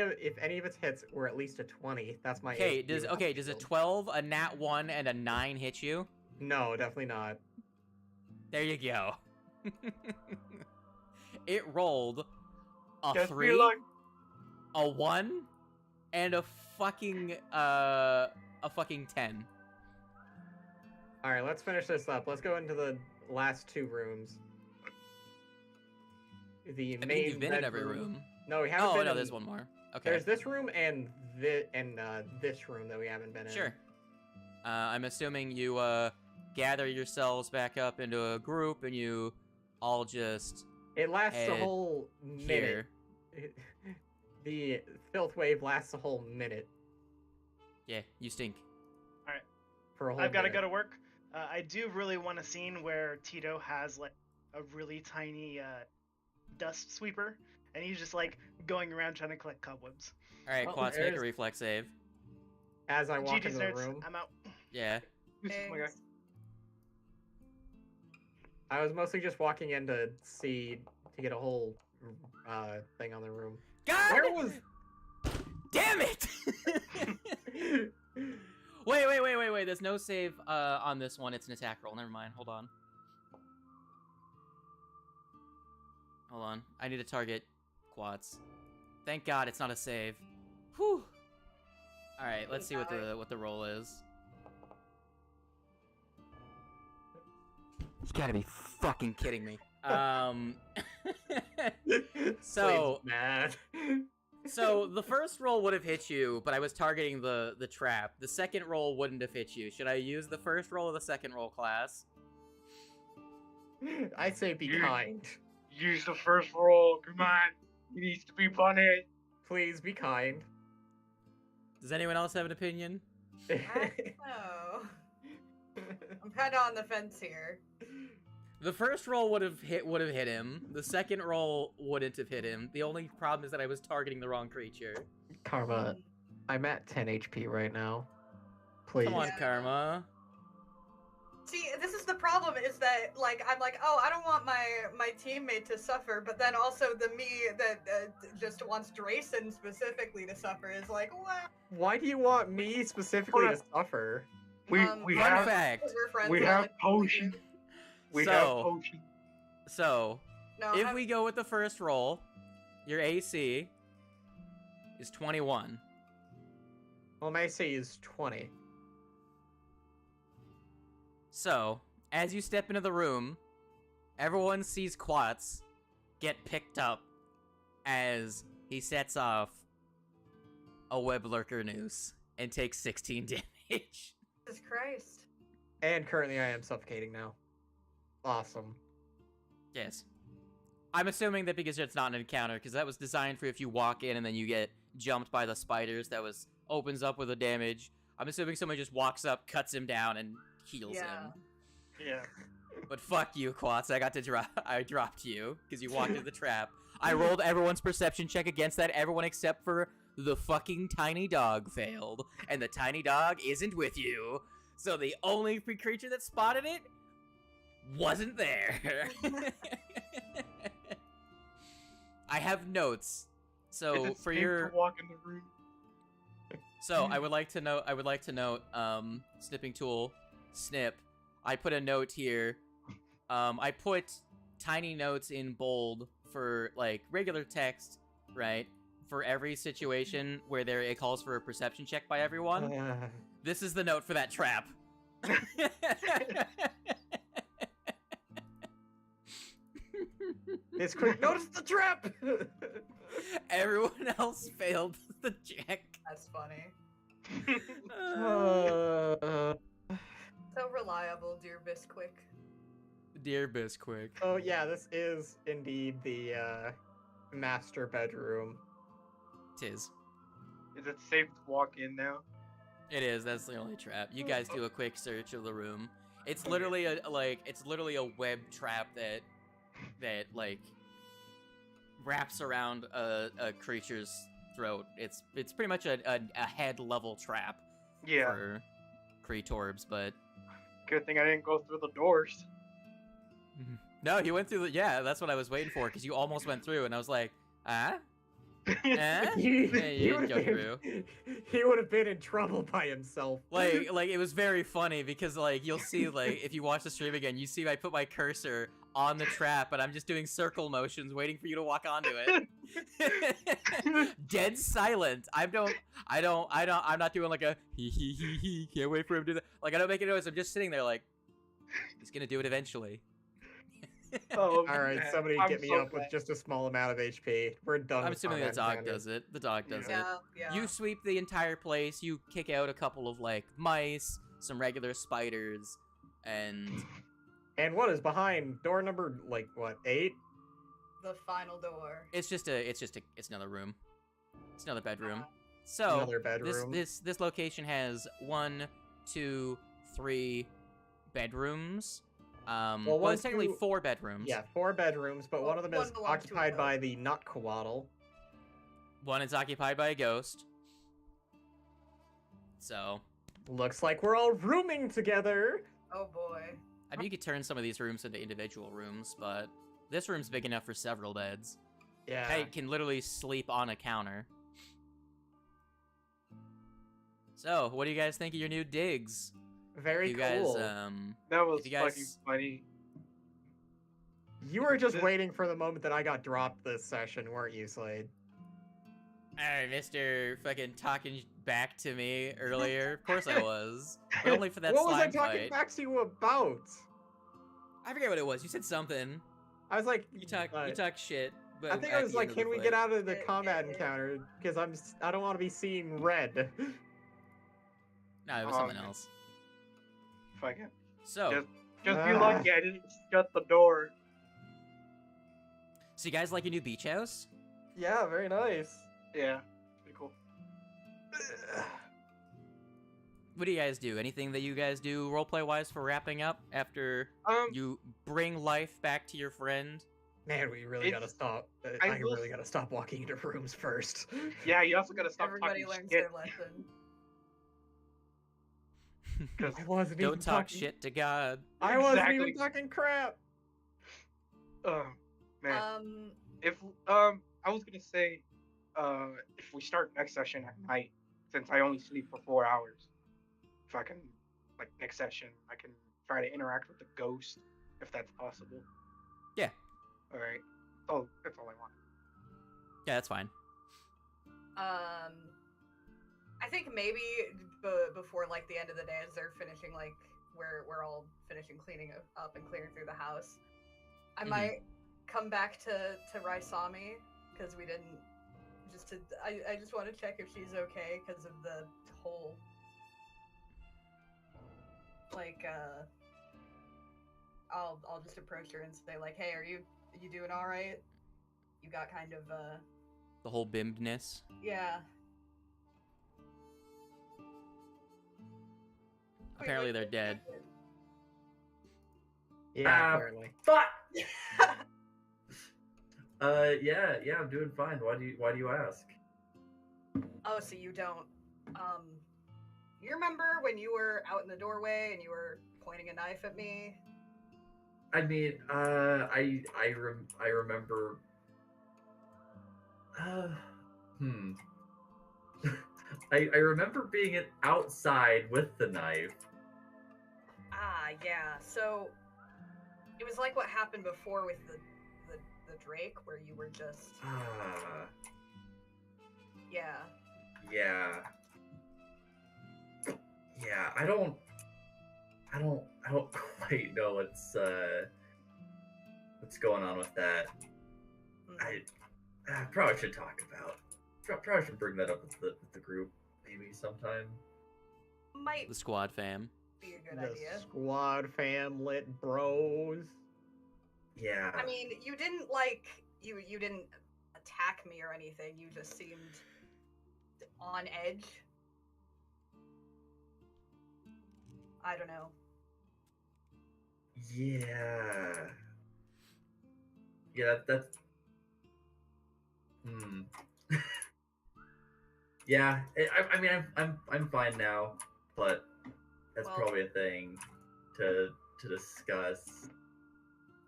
of its hits were at least a 20, that's my. Okay, HP does a shield. 12, a nat 1, and a 9 hit you? No, definitely not. There you go. It rolled a Just 3, be like, a 1, and a fucking 10. All right, let's finish this up. Let's go into the last 2 rooms. The I main mean, you've been in every bedroom. room. No, we haven't. Oh been no, in... there's one more. Okay. There's this room and this room that we haven't been in. Sure. I'm assuming you gather yourselves back up into a group and you all just It lasts a head whole minute. here. The filth wave lasts a whole minute Yeah, you stink. for a whole. I've got to minute. go to work. I do really want a scene where Tito has like a really tiny dust sweeper, and he's just like going around trying to collect cobwebs. All right, Oh, Quats, make a there's- reflex save. As I walk GG's into the nerds, room, I'm out. Yeah. this is my guy. Thanks. I was mostly just walking in to get a whole thing on the room. God Where was? damn it! Wait. There's no save on this one. It's an attack roll. Never mind. Hold on. I need to target Quats. Thank God it's not a save. Whew. All right, let's see what the roll is. You gotta be fucking kidding me. So Slade's mad. So the first roll would have hit you, but I was targeting the trap. The second roll wouldn't have hit you. Should I use the first roll or the second roll, class? I say be You- kind. Use the first roll. Come on. He needs to be punished. Please be kind. Does anyone else have an opinion? I don't know. I'm kind of on the fence here. The first roll would have hit him. The second roll wouldn't have hit him. The only problem is that I was targeting the wrong creature. Karma, I'm at 10 HP right now. Please. Come on, Yeah. Karma. See, this is the problem, is that, like, I'm like, oh, I don't want my teammate to suffer, but then also the me that just wants Drayson specifically to suffer is like, what? Why do you want me specifically to suffer? We Fun have fact. Because we're friends we now, have like, potions. We So- have potions. So, No, if we go with the first roll, your AC is 21. Well, my AC is 20. So, as you step into the room, everyone sees Quats get picked up as he sets off a web lurker noose and takes 16 damage. Jesus Christ. And currently I am suffocating now. Awesome. Yes. I'm assuming that because it's not an encounter, because that was designed for if you walk in and then you get jumped by the spiders, opens up with a damage. I'm assuming someone just walks up, cuts him down, and heals Yeah. him. Yeah. But fuck you, Quats. I dropped you because you walked into the trap. I rolled everyone's perception check against that. Everyone except for the fucking tiny dog failed, and the tiny dog isn't with you. So the only creature that spotted it wasn't there. I have notes. Is So it for safe your to walk in the room? So I would like to note, snipping tool, snip. I put a note here. I put tiny notes in bold for like regular text, right? For every situation where it calls for a perception check by everyone. This is the note for that trap. It's quick. Notice the trap! Everyone else failed the check. That's funny. Uh, So reliable, dear Bisquick. Dear Bisquick. oh yeah, this is indeed the master bedroom. Tis. Is it safe to walk in now? It is. That's the only trap. You guys do a quick search of the room. It's literally a web trap that like wraps around a creature's throat. It's pretty much a head level trap Yeah. for Kretorbs, but Good thing I didn't go through the doors. no, you went through the. Yeah, that's what I was waiting for because you almost went through, and I was like, ah. Eh? He, Yeah, he you would go have through. been, he would have been in trouble by himself. Like it was very funny because like you'll see like if you watch the stream again, you see I put my cursor on the trap, and I'm just doing circle motions, waiting for you to walk onto it. Dead silent. I'm not doing like a he. Can't wait for him to do that. Like I don't make a noise. I'm just sitting there like he's gonna do it eventually. Oh, All right, man. somebody I'm get me so up with glad. just a small amount of HP. We're done. I'm with assuming the combat dog encounters. does it. The dog does it. Yeah. You sweep the entire place. You kick out a couple of like mice, some regular spiders, and And what is behind door number 8? The final door. it's another room. It's another bedroom. So Another bedroom. this location has 1, 2, 3 bedrooms. Well, one, it's technically two- 4 bedrooms. Yeah, 4 bedrooms, but one of them One is belongs to a occupied by ghost. the Nutquaddle. One is occupied by a ghost. So, Looks like we're all rooming together. Oh boy. I mean, you could turn some of these rooms into individual rooms, but this room's big enough for several beds. Yeah. Kite can literally sleep on a counter. So, what do you guys think of your new digs? Very you cool. guys, That was if you guys- fucking funny. You were just waiting for the moment that I got dropped this session, weren't you, Slade? Alright, Mr. fucking talking back to me earlier. Of course I was. But only for that What was I slime talking fight. back to you about? I forget what it was. You said something. I was like, You talk shit. But I think at I was the like, end of the can we fight. get out of the combat encounter? Because I don't want to be seeing red. No, it was Oh, something man. else. Fucking. So, Just be lucky I didn't shut the door. so you guys like your new beach house? Yeah, very nice. Yeah. Pretty cool. What do you guys do? Anything that you guys do roleplay wise for wrapping up after you bring life back to your friend? Man, we really gotta It's- stop. I I will really gotta stop walking into rooms first. Yeah, you also gotta stop Everybody talking learns shit. their lesson. 'Cause I wasn't even Don't talk talking. shit to God. I wasn't Exactly. even talking crap. man, if I was gonna say, if we start next session at night, since I only sleep for 4 hours, if I can, like next session, I can try to interact with the ghost, if that's possible. Yeah. All right. Oh, that's all I want. Yeah, that's fine. I think maybe before like the end of the day, as they're finishing like we're all finishing cleaning up and clearing through the house, I might come back to Raisami because we didn't. I just want to check if she's okay because of the whole like I'll just approach her and say like, hey, are you doing all right? You got kind of The whole bimbedness. yeah. Apparently they're dead. Yeah, apparently. Fuck. Yeah, I'm doing fine. Why do you ask? Oh, so you don't. You remember when you were out in the doorway and you were pointing a knife at me? I mean, I remember. I remember being outside with the knife. Ah, yeah. So it was like what happened before with the Drake, where you were just yeah. Yeah. I don't quite know what's going on with that. Mm. I probably should talk about. Probably should bring that up with the group maybe sometime. Might The squad fam. be a good The idea. squad famlet bros. Yeah. I mean, you didn't like you didn't attack me or anything. You just seemed on edge. I don't know. Yeah. Yeah, that's. Yeah, I mean, I'm fine now, but that's Well- probably a thing to discuss.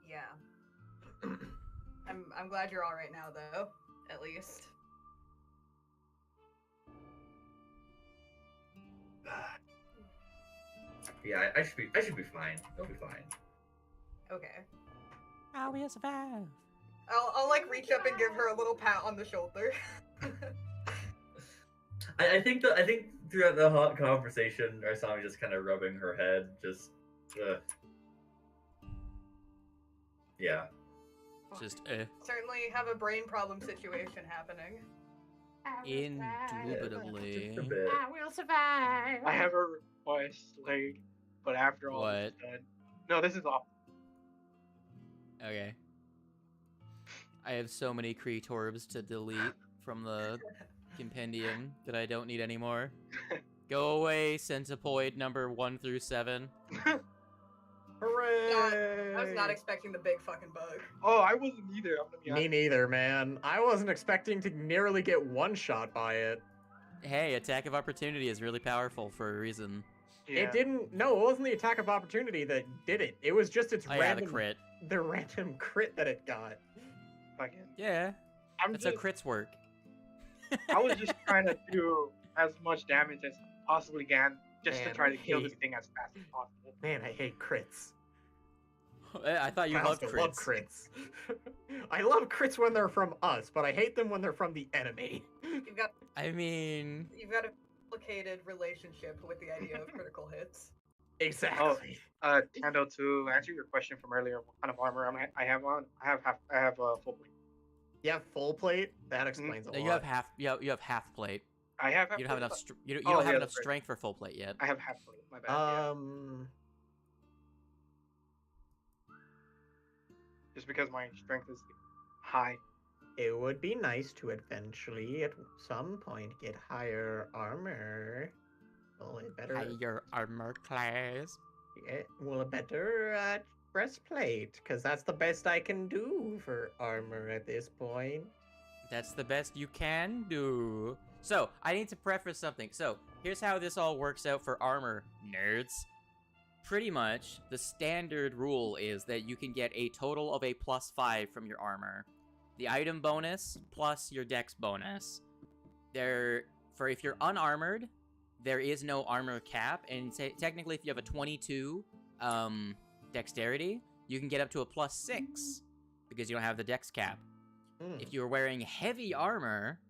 Yeah. I'm glad you're all right now, though. At least. Yeah, I should be fine. It'll be fine. Okay. I will survive. I'll like reach up and give her a little pat on the shoulder. I think throughout the hot conversation, Arsami just kind of rubbing her head, just yeah. Just Certainly have a brain problem situation happening. indubitably. Just a bit. I will survive. I have a request, like, but after all this is What? done. No, this is off. Okay. I have so many Kree-torbs to delete from the compendium that I don't need anymore. Go away, centipoid number 1 through 7. Hooray! I was not expecting the big fucking bug. Oh, I wasn't either. I'm gonna be Me honest. neither, man. I wasn't expecting to nearly get one shot by it. Hey, attack of opportunity is really powerful for a reason. Yeah. It didn't. No, it wasn't the attack of opportunity that did it. It was just its Oh yeah, random, the crit. the random crit that it got. Fucking. Yeah, I'm that's just. how crits work. I was just trying to do as much damage as possibly can, just Man, to try to I kill this hate- thing as fast as possible. Man, I hate crits. I thought you I loved also crits. love crits. I love crits when they're from us, but I hate them when they're from the enemy. You've got I mean, a complicated relationship with the idea of critical hits. Exactly. Tando, to answer your question from earlier, what kind of armor I have on? I have full plate. You have full plate. That explains a no, lot. you have half. You have half plate. I have. You don't have enough. You don't Oh, have yeah, enough that's right. strength for full plate yet. I have half plate. My bad. Yeah. Just because my strength is high. It would be nice to eventually, at some point, get higher armor. Well, a better, Higher armor class. a better breastplate, because that's the best I can do for armor at this point. That's the best you can do. So, I need to preface something. So, here's how this all works out for armor, nerds. Pretty much, the standard rule is that you can get a total of a +5 from your armor. The item bonus plus your dex bonus. For if you're unarmored, there is no armor cap, and technically if you have a 22 dexterity, you can get up to a +6 because you don't have the dex cap. If you're wearing heavy armor,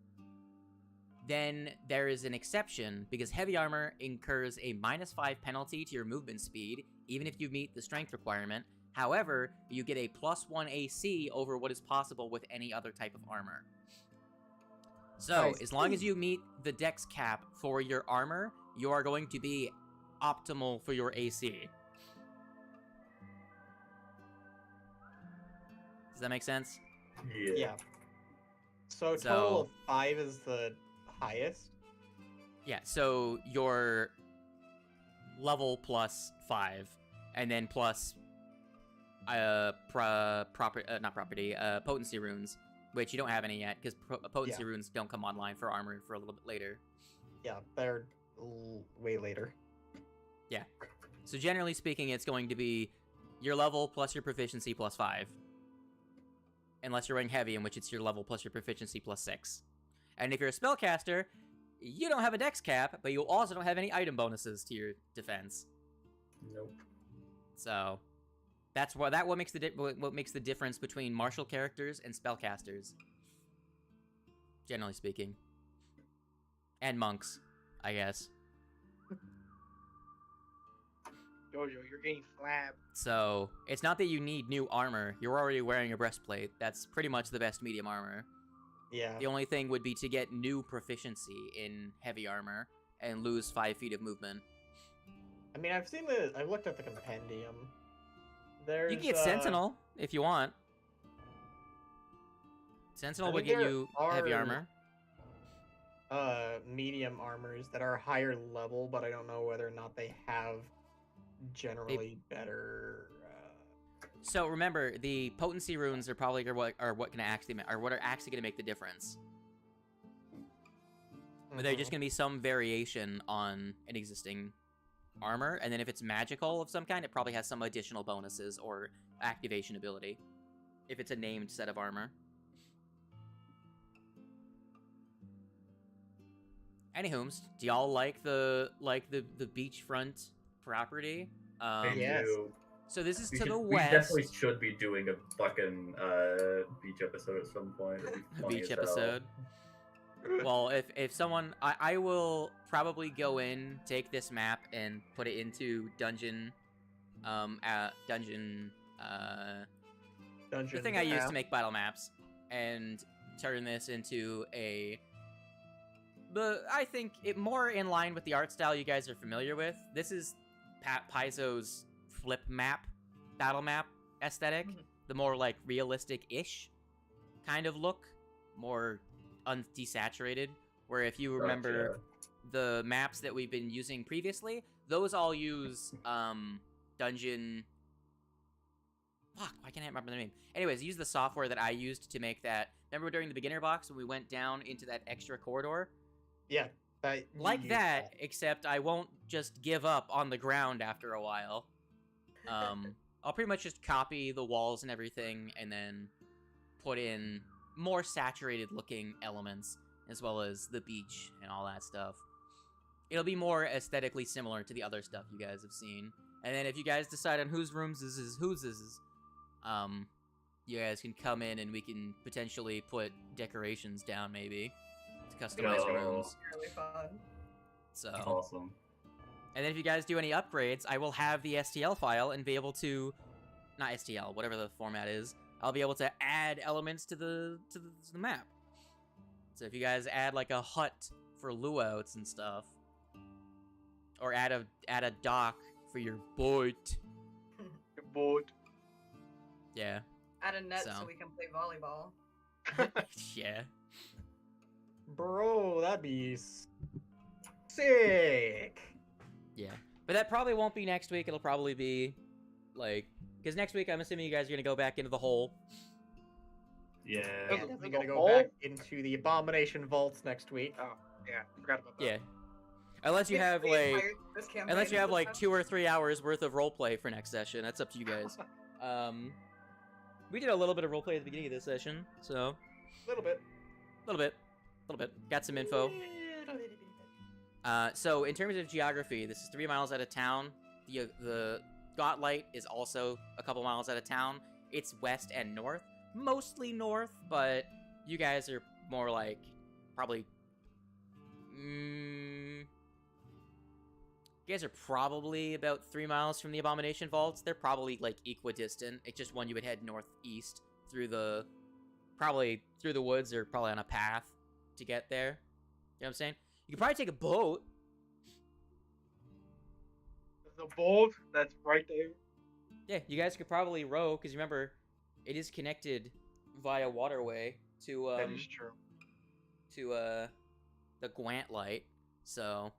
then there is an exception, because heavy armor incurs a -5 penalty to your movement speed, even if you meet the strength requirement. However, you get a +1 AC over what is possible with any other type of armor. So, as long as you meet the dex cap for your armor, you are going to be optimal for your AC. Does that make sense? Yeah. So So- total of 5 is the highest. Yeah, so your level +5, and then plus potency runes, which you don't have any yet, because potency runes don't come online for armor for a little bit later. Yeah, they're way later. Yeah. So generally speaking, it's going to be your level plus your proficiency +5. Unless you're wearing heavy, in which it's your level plus your proficiency +6. And if you're a spellcaster, you don't have a dex cap, but you also don't have any item bonuses to your defense. Nope. So that's what makes the difference between martial characters and spellcasters. Generally speaking. And monks, I guess. Jojo, you're getting flabbed. So, it's not that you need new armor. You're already wearing a breastplate. That's pretty much the best medium armor. Yeah. The only thing would be to get new proficiency in heavy armor and lose 5 feet of movement. I mean, I've looked at the compendium. You can get Sentinel if you want. Sentinel would get you heavy armor. Medium armors that are higher level, but I don't know whether or not they have generally better. So remember, the potency runes are probably what are actually going to make the difference. But they're just going to be some variation on an existing armor, and then if it's magical of some kind, it probably has some additional bonuses or activation ability. If it's a named set of armor. Anywho's, do y'all like the beachfront property. They Yes. do. So this is We to the we west. definitely should be doing a fucking beach episode at some point. It'd be funny Beach as hell. episode. Well, if someone, I will probably go in, take this map, and put it into dungeon, Dungeon. the thing I use to make battle maps, and turn this into I think it more in line with the art style you guys are familiar with. This is Paizo's flip map, battle map aesthetic, the more like realistic-ish kind of look, more desaturated. Where if you remember the maps that we've been using previously, those all use dungeon. Fuck, why can't I remember the name? Anyways, use the software that I used to make that. Remember during the beginner box when we went down into that extra corridor? Yeah. Like that, except I won't just give up on the ground after a while. I'll pretty much just copy the walls and everything, and then put in more saturated looking elements, as well as the beach and all that stuff. It'll be more aesthetically similar to the other stuff you guys have seen. And then if you guys decide on whose rooms this is, you guys can come in and we can potentially put decorations down maybe to customize your rooms. Really fun. So Awesome. And then if you guys do any upgrades, I will have the STL file and be able to, not STL, whatever the format is, I'll be able to add elements to the map. So if you guys add like a hut for luauts and stuff, or add a dock for your boat. Your boat. Yeah. Add a net so So. we can play volleyball. Yeah. Bro, that'd be sick. Yeah. But that probably won't be next week. It'll probably be like, because next week I'm assuming you guys are gonna go back into the hole. Yeah. Yeah. We're gonna go back into the Abomination Vaults next week. Oh, yeah, forgot about that. Yeah. Unless you have like 2 or 3 hours worth of roleplay for next session. That's up to you guys. We did a little bit of roleplay at the beginning of this session, so A little bit. Got some info. So in terms of geography, this is 3 miles out of town. The Gotlight is also a couple miles out of town. It's west and north, mostly north, but you guys are more like probably. You guys are probably about 3 miles from the Abomination Vaults. They're probably like equidistant. It's just one you would head northeast through the woods or probably on a path to get there. You know what I'm saying? You could probably take a boat. The boat that's right there. Yeah, you guys could probably row, because remember, it is connected via waterway to That is true. the Gwant Light. So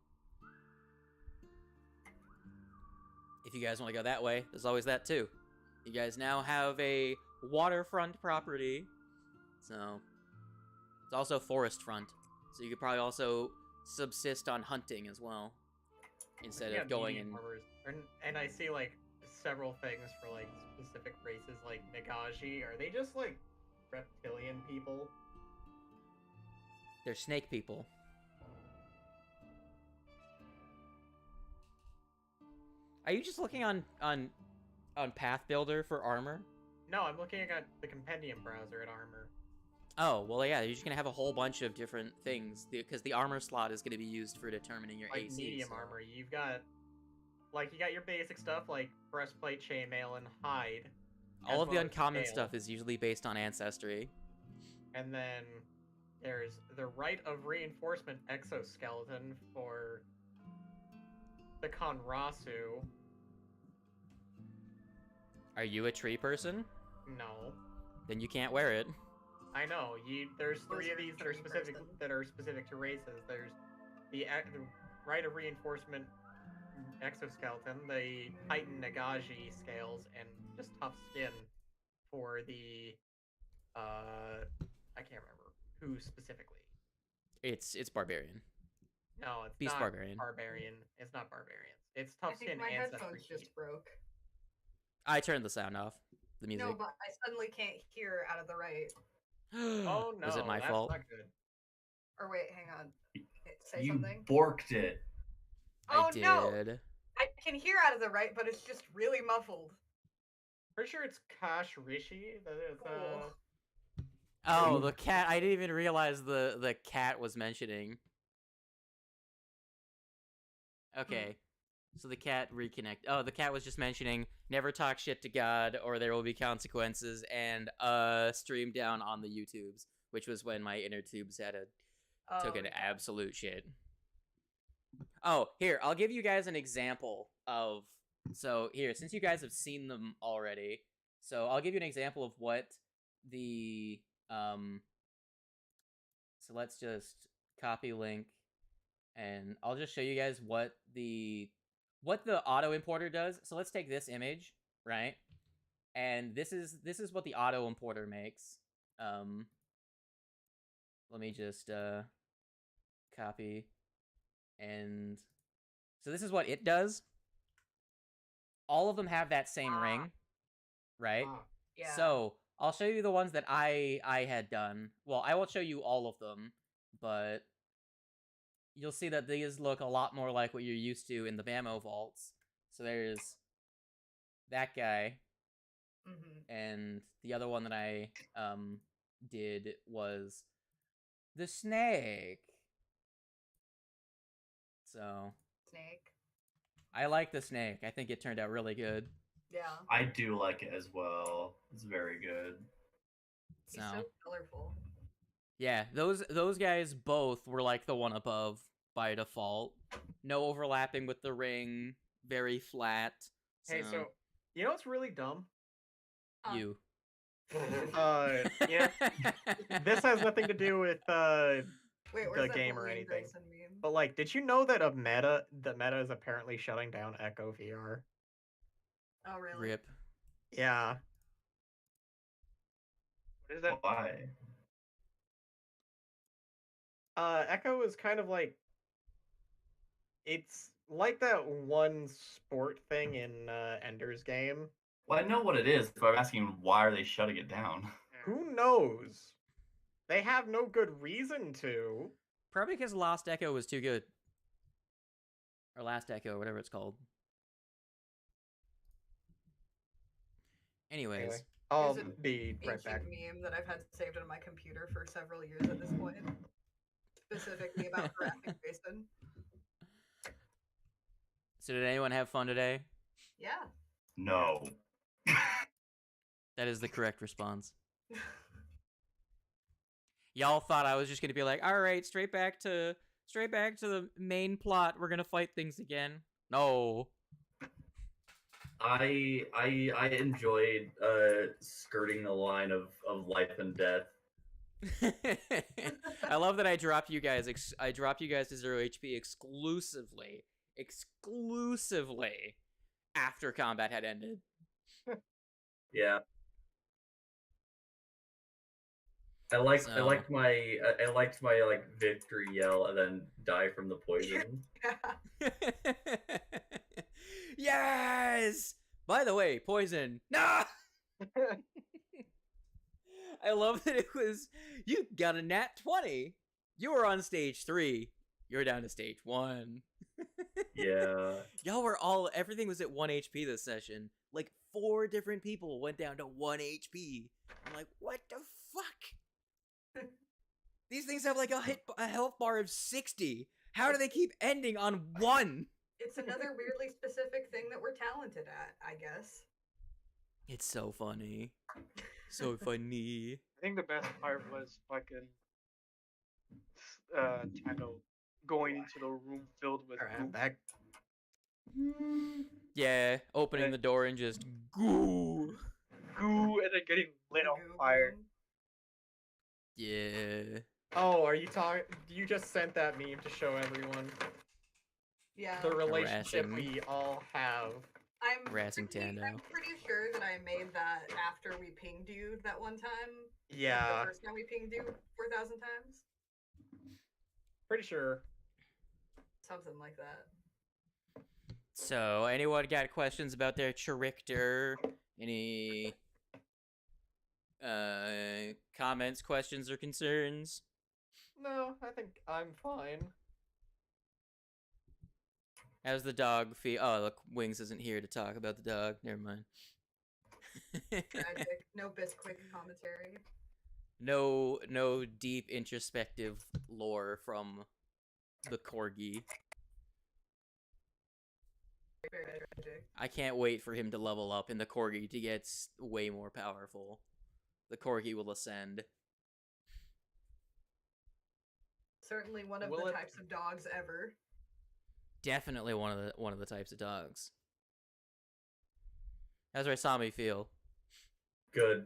if you guys want to go that way, there's always that too. You guys now have a waterfront property, so it's also forest front. So you could probably also subsist on hunting as well, instead of going in. And I see like several things for like specific races, like Nagashi. Are they just like reptilian people? They're snake people. Are you just looking on Path Builder for armor? No, I'm looking at the compendium browser at armor. Oh, well, yeah, you're just gonna have a whole bunch of different things, because the armor slot is gonna be used for determining your Like AC. medium so- armor, you got your basic stuff like breastplate, chainmail, and hide. All as of the well as uncommon scale. stuff is usually based on ancestry. And then there's the Rite of Reinforcement exoskeleton for the Konrasu. Are you a tree person? No. Then you can't wear it. I know. There's three of Wizard these that are tree specific person. to races. There's the Rite of Reinforcement exoskeleton, the Titan Nagashi scales, and just tough skin for the I can't remember who specifically. It's barbarian. No, it's Beast not barbarian. Barbarian. It's not barbarians. It's I tough think skin my ancestry. headphones just broke. I turned the sound off. The music. No, but I suddenly can't hear out of the right. Oh no, Was it my that's fault? not good. Or wait, hang on. Say You something. borked it. Oh I no! did. I can hear out of the right, but it's just really muffled. Pretty sure it's Kash Rishi. That is, Cool. Oh, the cat. I didn't even realize the cat was mentioning. Okay. So the cat reconnect. Oh, the cat was just mentioning never talk shit to God or there will be consequences, and stream down on the YouTubes, which was when my inner tubes had took an absolute shit. Oh, here, I'll give you guys an example of. So here, since you guys have seen them already, so I'll give you an example of what the So let's just copy link, and I'll just show you guys what the auto importer does. So let's take this image, right? And this is what the auto importer makes. Let me just copy, and so this is what it does. All of them have that same ring, right? Yeah. So I'll show you the ones that I had done. Well, I won't show you all of them, but you'll see that these look a lot more like what you're used to in the Bamo vaults. So there's that guy, and the other one that I did was the snake. So Snake. I like the snake. I think it turned out really good. Yeah. I do like it as well. It's very good. He's so colorful. Yeah, those guys both were like the one above by default. No overlapping with the ring. Very flat. Hey, so you know what's really dumb? You. Yeah. This has nothing to do with Wait, the game or anything. But like, did you know that Meta is apparently shutting down Echo VR? Oh really? Rip. Yeah. What is that? Why? Echo is kind of like, it's like that one sport thing in Ender's Game. Well, I know what it is, but I'm asking why are they shutting it down? Who knows? They have no good reason to. Probably because Lost Echo was too good. Or Last Echo, whatever it's called. Anyways. I'll There's an be right back. meme that I've had saved on my computer for several years at this point. Specifically about harassing Jason. So did anyone have fun today? Yeah. No. That is the correct response. Y'all thought I was just gonna be like, all right, straight back to the main plot. We're gonna fight things again. No. I enjoyed skirting the line of life and death. I love that I drop you guys to 0 HP exclusively after combat had ended. Yeah. I liked my like victory yell and then die from the poison. Yes! By the way, poison. No! I love that it was, you got a nat 20. You were on stage 3. You're down to stage 1. Yeah. Y'all were everything was at 1 HP this session. Like 4 different people went down to 1 HP. I'm like, what the fuck? These things have like a health bar of 60. How do they keep ending on 1? It's another weirdly specific thing that we're talented at, I guess. It's so funny. So funny. I think the best part was fucking Tano going into the room filled with I'm back. Yeah, opening the door and just goo. Goo, and then getting lit on fire. Yeah. Oh, are you talking? You just sent that meme to show everyone Yeah. the relationship Harassing. we all have. I'm Harassing Tando. I'm pretty sure that I made that after we pinged you that one time. Yeah. The first time we pinged you 4,000 times. Pretty sure. Something like that. So, anyone got questions about their character? Any comments, questions, or concerns? No, I think I'm fine. How's the dog feel? Oh, look, Wings isn't here to talk about the dog. Never mind. Tragic. No Bisquick commentary. No deep introspective lore from the corgi. Very tragic. I can't wait for him to level up and the corgi to get way more powerful. The corgi will ascend. Certainly one of Will the it- types of dogs ever. Definitely one of the types of dogs. How's Raisami feel? Good.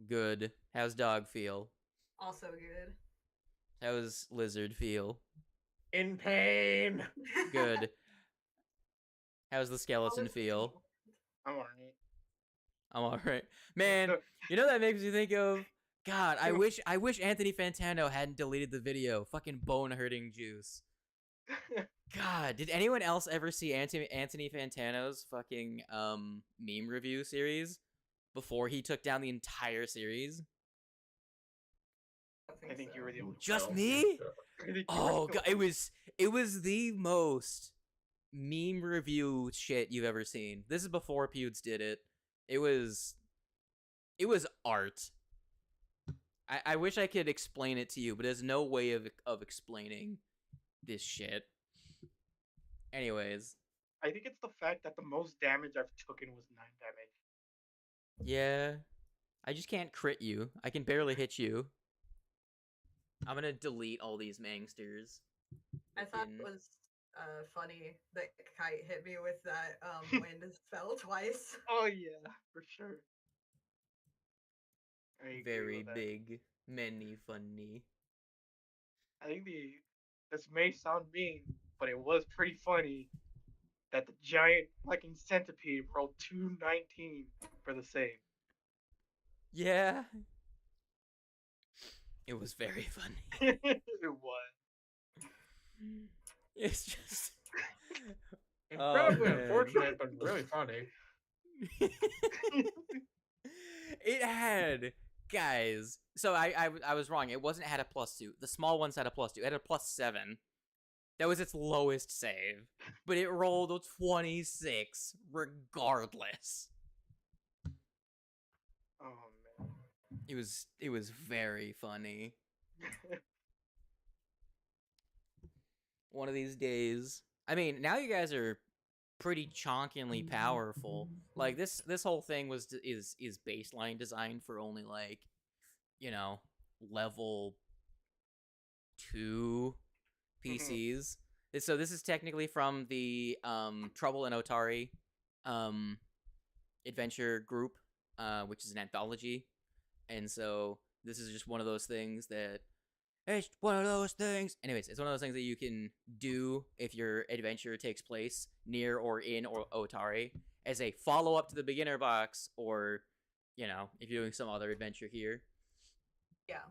Good. How's dog feel? Also good. How's lizard feel? In pain. Good. How's the skeleton feel? I'm alright. I'm alright. Man, you know that makes me think of God, I wish Anthony Fantano hadn't deleted the video. Fucking bone hurting juice. God, did anyone else ever see Anthony Fantano's fucking meme review series before he took down the entire series? I think you were the only Just No. me? I think you were Oh the god, it was the most meme review shit you've ever seen. This is before Pewds did it. It was art. I wish I could explain it to you, but there's no way of explaining this shit. Anyways, I think it's the fact that the most damage I've taken was 9 damage. yeah. I just can't crit you. I can barely hit you. I'm gonna delete all these mangsters. I thought it Fucking- was funny that Kite hit me with that wind spell twice. Oh yeah, for sure. I agree very with that. big, many funny. I think this may sound mean, but it was pretty funny that the giant fucking centipede rolled 219 for the save. Yeah. It was very funny. It was. It's just Incredibly man. unfortunate, but really funny. It had guys. So I was wrong. It wasn't had a +2. The small ones had a +2. It had a +7. That was its lowest save, but it rolled a 26 regardless. Oh man. It was very funny. One of these days. I mean, now you guys are pretty chonkingly powerful. Like this whole thing is baseline designed for only like, you know, level 2 PCs. So this is technically from the Trouble in Otari adventure group, which is an anthology. And so this is just one of those things that it's one of those things. Anyways, it's one of those things that you can do if your adventure takes place near or in Otari as a follow-up to the beginner box, or, you know, if you're doing some other adventure here. Yeah.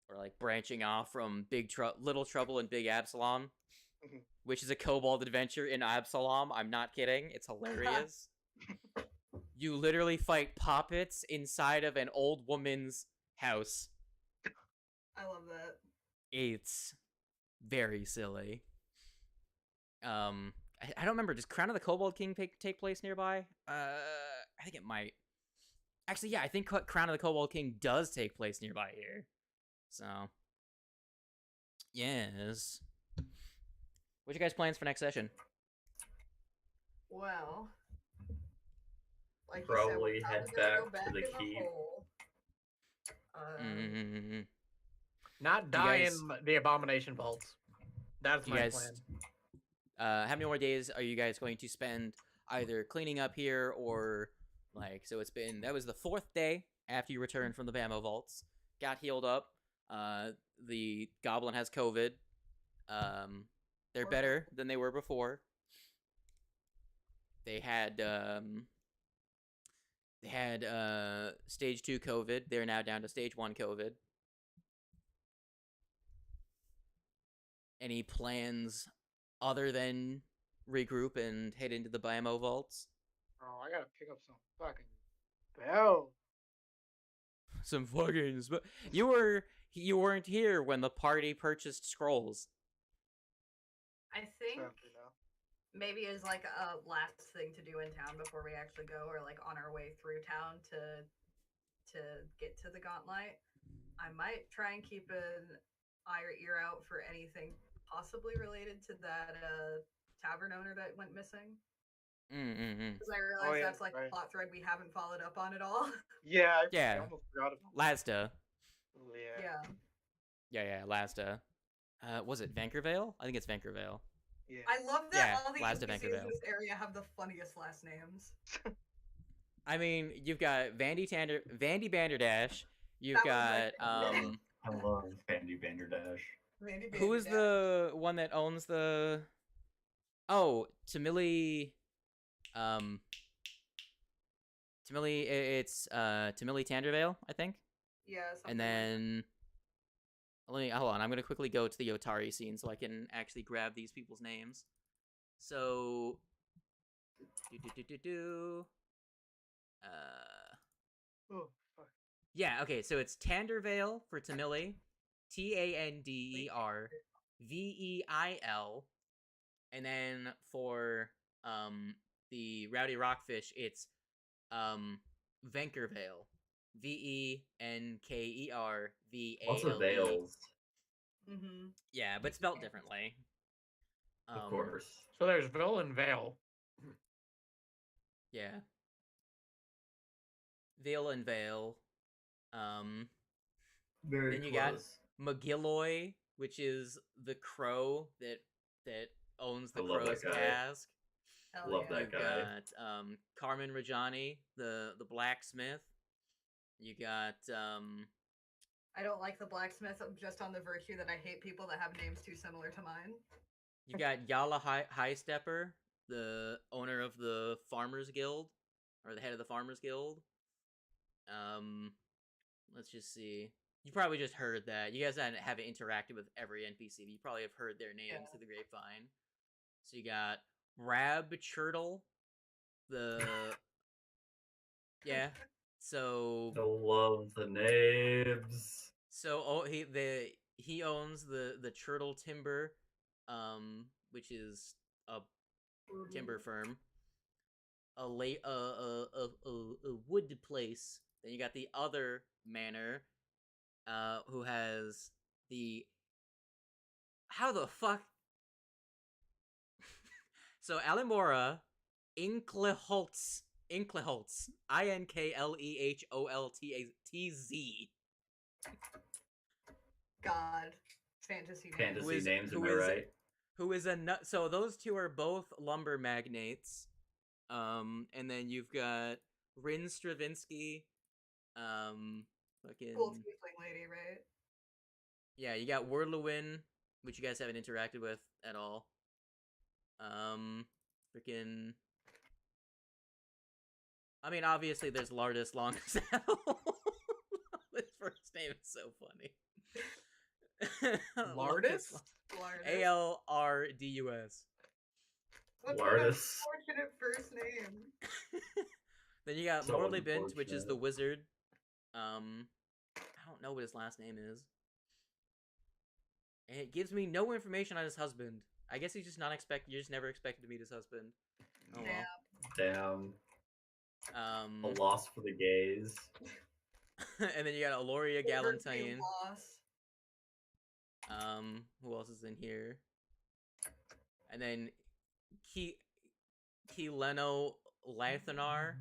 Or like branching off from Little Trouble in Big Absalom, Mhm. which is a kobold adventure in Absalom. I'm not kidding. It's hilarious. You literally fight puppets inside of an old woman's house. I love that. It's very silly. I don't remember. Does Crown of the Kobold King take place nearby? I think it might. Actually, yeah, I think Crown of the Kobold King does take place nearby here. So, yes. What you guys plans for next session? Well, like Probably you said, head we're probably gonna go back to the back in keep. hole. Mm, Not You die guys- in the Abomination Vaults. That's You my guys- plan. how many more days are you guys going to spend either cleaning up here or like? So that was the 4th day after you returned from the Bamo Vaults. Got healed up. The goblin has COVID. They're better than they were before. They had stage 2 COVID. They're now down to stage 1 COVID. Any plans other than regroup and head into the Bimo Vaults? Oh, I gotta pick up some fucking bells. Some fucking you weren't here when the party purchased scrolls. I think Sadly, no. maybe as like a last thing to do in town before we actually go, or like on our way through town to get to the Gauntlet, I might try and keep an eye or ear out for anything possibly related to that tavern owner that went missing. Because I realize that's like a plot thread we haven't followed up on at all. Yeah, I Yeah. almost forgot about Lasda. Yeah. Yeah, Lasda. Was it Vankervale? I think it's Vankervale. Yeah. I love that Yeah, all the Lasda NPCs in Vankervale. this area have the funniest last names. I mean, you've got Vandy Banderdash. You've That got was I love Vandy Banderdash. Vandy who is Banderdash. the one that owns the? Oh, Tamili. Tamili. It's Tamili Tandervale, I think. Yeah, And then let me hold on. I'm gonna quickly go to the Otari scene so I can actually grab these people's names. So, Oh, fuck. yeah. Okay, so it's Tandervale for Tamili, Tanderveil, and then for the Rowdy Rockfish, it's Venkervale, Venkervale. Also Veils, Mm-hmm. Yeah, but spelled differently. of course. So there's Ville and Vale. Yeah. Vale and Vale. Very Then you close. got McGilloy, which is the crow that owns the I love crow's that guy. cask. Hell Love yeah. that You've guy. got Carmen Rajani, the blacksmith. You got I don't like the blacksmith just on the virtue that I hate people that have names too similar to mine. you got Yala Highstepper, the owner of the Farmers Guild, or the head of the Farmers Guild. Let's just see. You probably just heard that. You guys haven't interacted with every NPC, but you probably have heard their names through the grapevine. So you got Rab Churtle, the yeah. So I love the names. So he owns the Churtle Timber, which is a timber firm. A wood place. Then you got the other manor, who has the how the fuck. So Alimora Inkleholtz, Inkleholtz, Inkleholtz. God, fantasy names. Fantasy names, am I right? Who is a nut? So those two are both lumber magnates. And then you've got Rin Stravinsky, fucking Cool tiefling lady, right? yeah. You got Wordlewin, which you guys haven't interacted with at all. Freaking. I mean, obviously, there's Lardus Longsaddle. His first name is so funny. Lardus? Aldus. What Lardus. unfortunate first name. Then you got So Morley Bint, which is unfortunate. the wizard. I don't know what his last name is. And it gives me no information on his husband. I guess he's just not expect. You just never expected to meet his husband. Oh well. Damn. A Um, loss for the gays. and then you got Aloria Galantine. Loss. Who else is in here? And then Leno Lathanar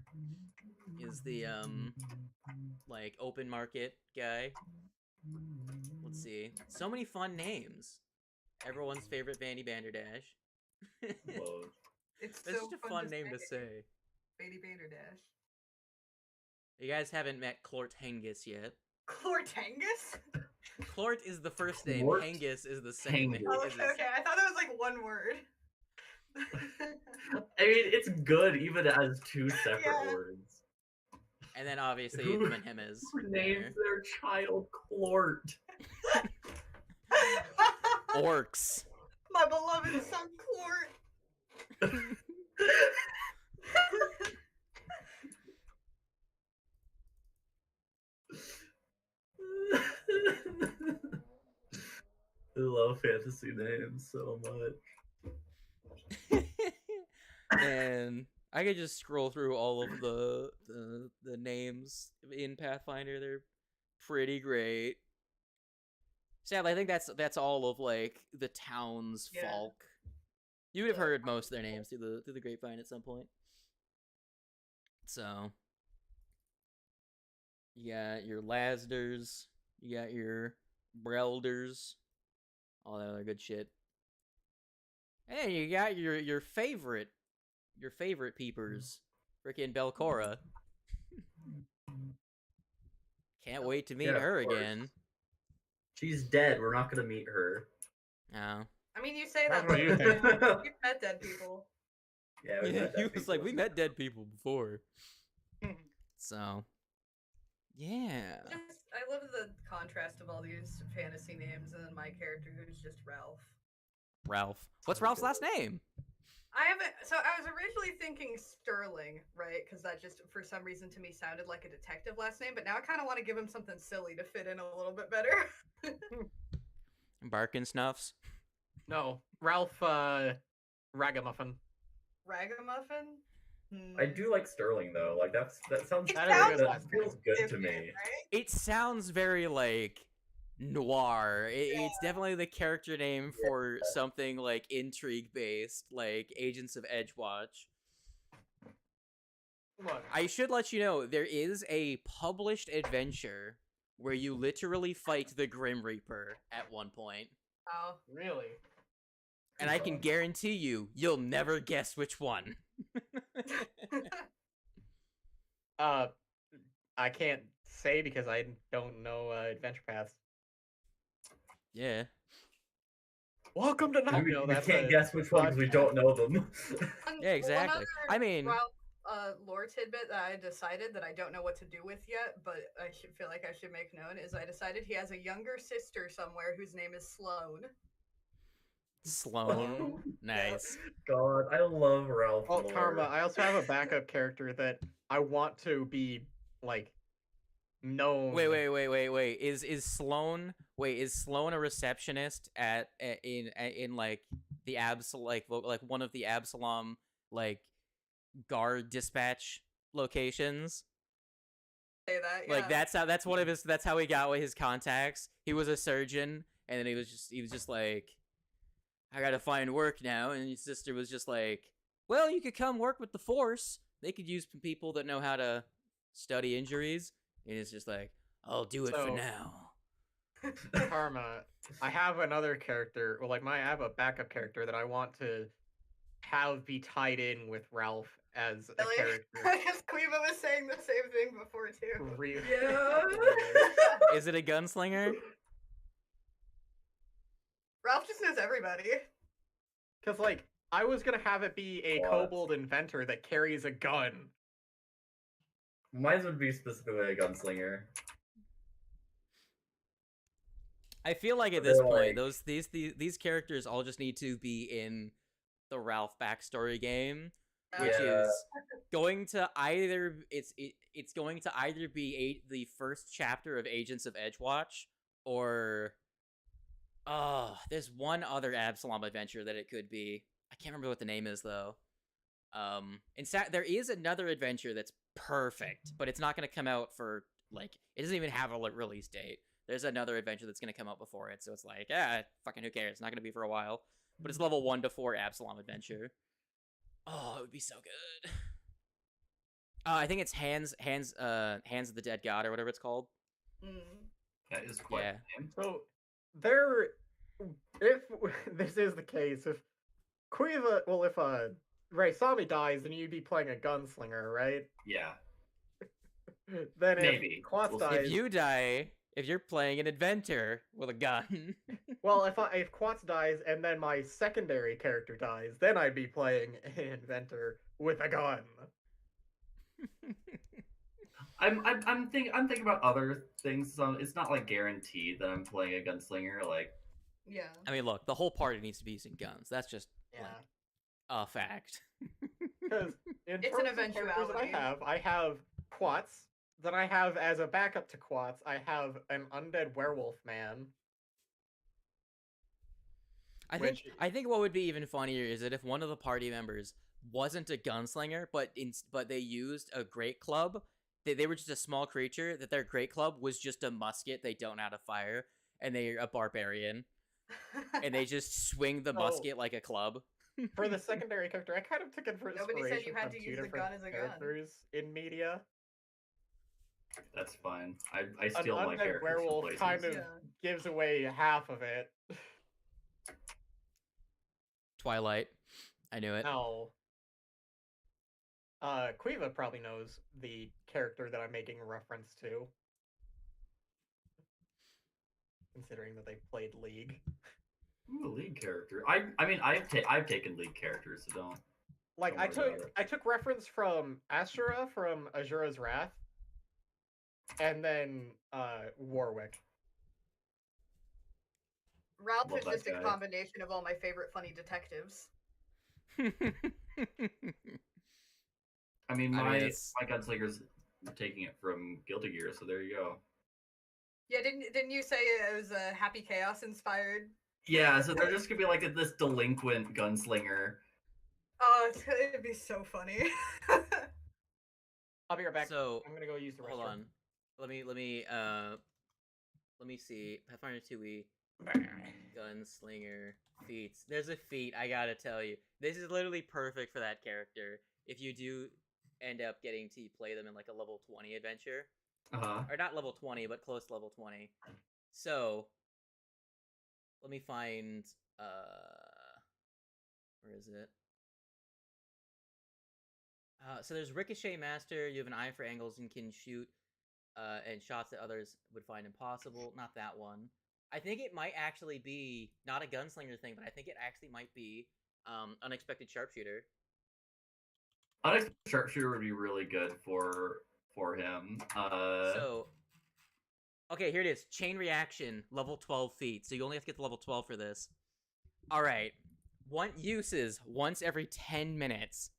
is the like open market guy. Let's see. So many fun names. Everyone's favorite Vandy Banderdash. Whoa. It's That's so such a fun name to say. say. Lady Banderdash. You guys haven't met Clort Hengis yet. Clortangus? Clort is the first name. Clort Hengis is the second name. Oh, okay, okay. I thought that was like one word. I mean, it's good even as two separate Yeah. words. And then obviously Who- Manhem is Who names their child Clort? Orcs. My beloved son Clort. I love fantasy names so much. And I could just scroll through all of the names in Pathfinder. They're pretty great. Sadly, I think that's all of like the town's Yeah. folk. You would have heard most of their names through the grapevine at some point. So you got your Lasders, you got your Brelders, all that other good shit. And you got your favorite peepers, frickin' Belcora. Can't wait to meet Yeah, of her course. again. She's dead. We're not gonna meet her. Oh. I mean, you say That's that, what but you think. we've met dead people. Yeah, we Yeah, met he that was like, people. we met dead people before. So, yeah. I love the contrast of all these fantasy names and then my character who's just Ralph. Ralph. What's Ralph's last name? So I was originally thinking Sterling, right? Because that just, for some reason, to me sounded like a detective last name. But now I kind of want to give him something silly to fit in a little bit better. Barkin Snuffs. No, Ralph Ragamuffin. Ragamuffin? I do like Sterling though. Like that sounds It That is a sounds good that last feels good to me. different, right? It sounds very like noir. It's definitely the character name for something like intrigue based, like Agents of Edgewatch. Look, I should let you know there is a published adventure where you literally fight the Grim Reaper at one point, Oh. really? and I can guarantee you'll never guess which one. I can't say because I don't know adventure paths. Yeah. Welcome to not We know. we That's can't a guess which one because we podcast. don't know them. Yeah, exactly. One I other mean- lore tidbit that I decided that I don't know what to do with yet, but I should feel like I should make known is I decided he has a younger sister somewhere whose name is Sloane. Sloane. Nice. God, I love Ralph. Oh, lore. Karma. I also have a backup character that I want to be like known. Wait. Is Sloane a receptionist at in like the like one of the Absalom like guard dispatch locations? Say that, yeah. Like that's one of his that's how he got with his contacts. He was a surgeon and then he was just like, I gotta find work now, and his sister was just like, well, you could come work with the Force. They could use people that know how to study injuries. And it's just like, I'll do it for So- now. Karma. I have another character. Well, I have a backup character that I want to have be tied in with Ralph as a Really? character. Because Quiva was saying the same thing before too. Re- Yeah. Is it a gunslinger? Ralph just knows everybody. Because, I was going to have it be a What? kobold inventor that carries a gun. Mine would be specifically a gunslinger. I feel like at They're this point, like- these characters all just need to be in the Ralph backstory game, Uh, which Yeah. is going to either it's going to either be the first chapter of Agents of Edgewatch, or there's one other Absalom adventure that it could be. I can't remember what the name is though. There is another adventure that's perfect, but it's not going to come out for it doesn't even have a release date. There's another adventure that's going to come out before it, so it's like, fucking who cares? It's not going to be for a while. But it's level 1 to 4 Absalom adventure. Oh, it would be so good. I think it's Hands of the Dead God or whatever it's called. That is quite Yeah. the name. So, if this is the case, if Raisami dies, then you'd be playing a gunslinger, right? Yeah. Then if Maybe. Quatz We'll see. dies, If you die, if you're playing an inventor with a gun. well, if Quatz dies and then my secondary character dies, then I'd be playing an inventor with a gun. I'm thinking about other things. So it's not guaranteed that I'm playing a gunslinger. Yeah. I mean, look, the whole party needs to be using guns. That's just Yeah. a fact. Because in It's terms an of characters that eventuality. I have Quatz. Then I have, as a backup to Quatz, I have an undead werewolf man. I think what would be even funnier is that if one of the party members wasn't a gunslinger, but they used a great club. They were just a small creature. That their great club was just a musket they don't know how to fire, and they're a barbarian, and they just swing the musket like a club. For the secondary character, I kind of took it for Nobody inspiration said you had from to two use the different gun as a gun. characters in media. That's fine. I An steal my undead characters from werewolf places. kind of Yeah. gives away half of it. Twilight, I knew it. No. Quiva probably knows the character that I'm making a reference to. Considering that they played League. Ooh, a lead character. I mean, I've taken lead characters, so don't. Like Don't worry about it. I took reference from Ashura from Azura's Wrath, and then Warwick. Ralph Love is that just a guy. combination of all my favorite funny detectives. I mean, I my mean, it's- my gunslingers are taking it from Guilty Gear, so there you go. Yeah, didn't you say it was a Happy Chaos inspired? Yeah, so they're just gonna be like this delinquent gunslinger. Oh, it'd be so funny. I'll be right back. So I'm gonna go use the restroom. hold on. Let me see. Pathfinder 2e gunslinger feats. There's a feat I gotta tell you. This is literally perfect for that character. If you do end up getting to play them in like a level 20 adventure, or not level 20, but close to level 20. So let me find. Where is it? So there's Ricochet Master. You have an eye for angles and can shoot and shots that others would find impossible. Not that one. I think it might actually be not a gunslinger thing, but I think it actually might be unexpected sharpshooter. Unexpected sharpshooter would be really good for him. So, okay, here it is. Chain reaction, level 12 feet. So you only have to get to level 12 for this. All right. One uses once every 10 minutes.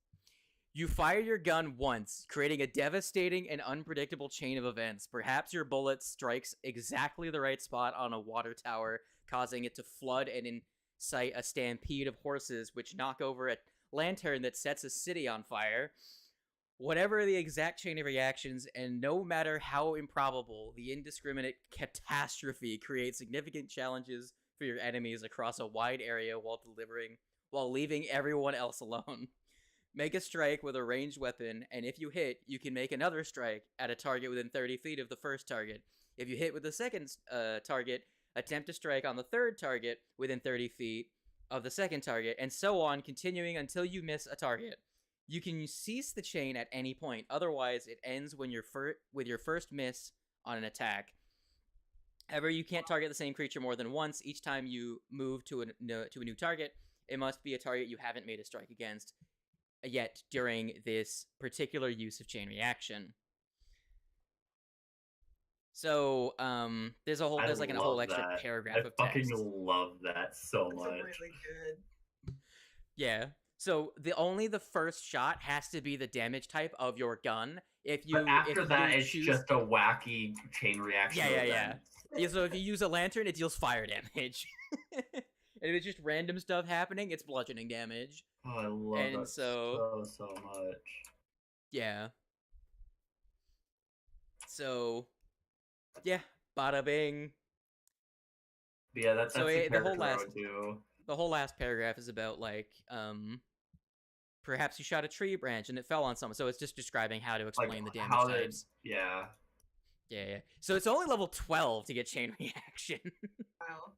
You fire your gun once, creating a devastating and unpredictable chain of events. Perhaps your bullet strikes exactly the right spot on a water tower, causing it to flood and incite a stampede of horses, which knock over a lantern that sets a city on fire. Whatever the exact chain of reactions, and no matter how improbable, the indiscriminate catastrophe creates significant challenges for your enemies across a wide area while leaving everyone else alone. Make a strike with a ranged weapon, and if you hit, you can make another strike at a target within 30 feet of the first target. If you hit with the second target, attempt to strike on the third target within 30 feet of the second target, and so on, continuing until you miss a target. You can cease the chain at any point, otherwise it ends when with your first miss on an attack. However, you can't target the same creature more than once. Each time you move to a new target, it must be a target you haven't made a strike against yet during this particular use of chain reaction. So, there's a whole extra paragraph of text. I fucking love that so That's much. really good. Yeah. So the first shot has to be the damage type of your gun. But after that, it's just a wacky chain reaction. Yeah. So if you use a lantern, it deals fire damage. And if it's just random stuff happening, it's bludgeoning damage. Oh, I love that so much. Yeah. So, yeah, bada bing. Yeah, that's so the the whole last paragraph is about like perhaps you shot a tree branch and it fell on someone. So it's just describing how to explain the damage types. Yeah. So it's only level 12 to get chain reaction. Wow.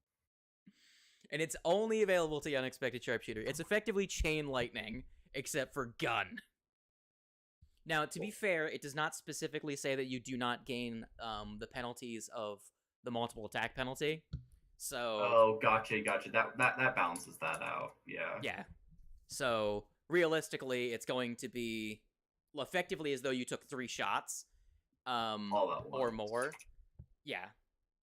And it's only available to the unexpected sharpshooter. It's effectively chain lightning, except for gun. Now, to be fair, it does not specifically say that you do not gain the penalties of the multiple attack penalty. So. Oh, gotcha. That balances that out. Yeah. Yeah. So realistically, it's going to be effectively as though you took 3 shots, or more. Yeah.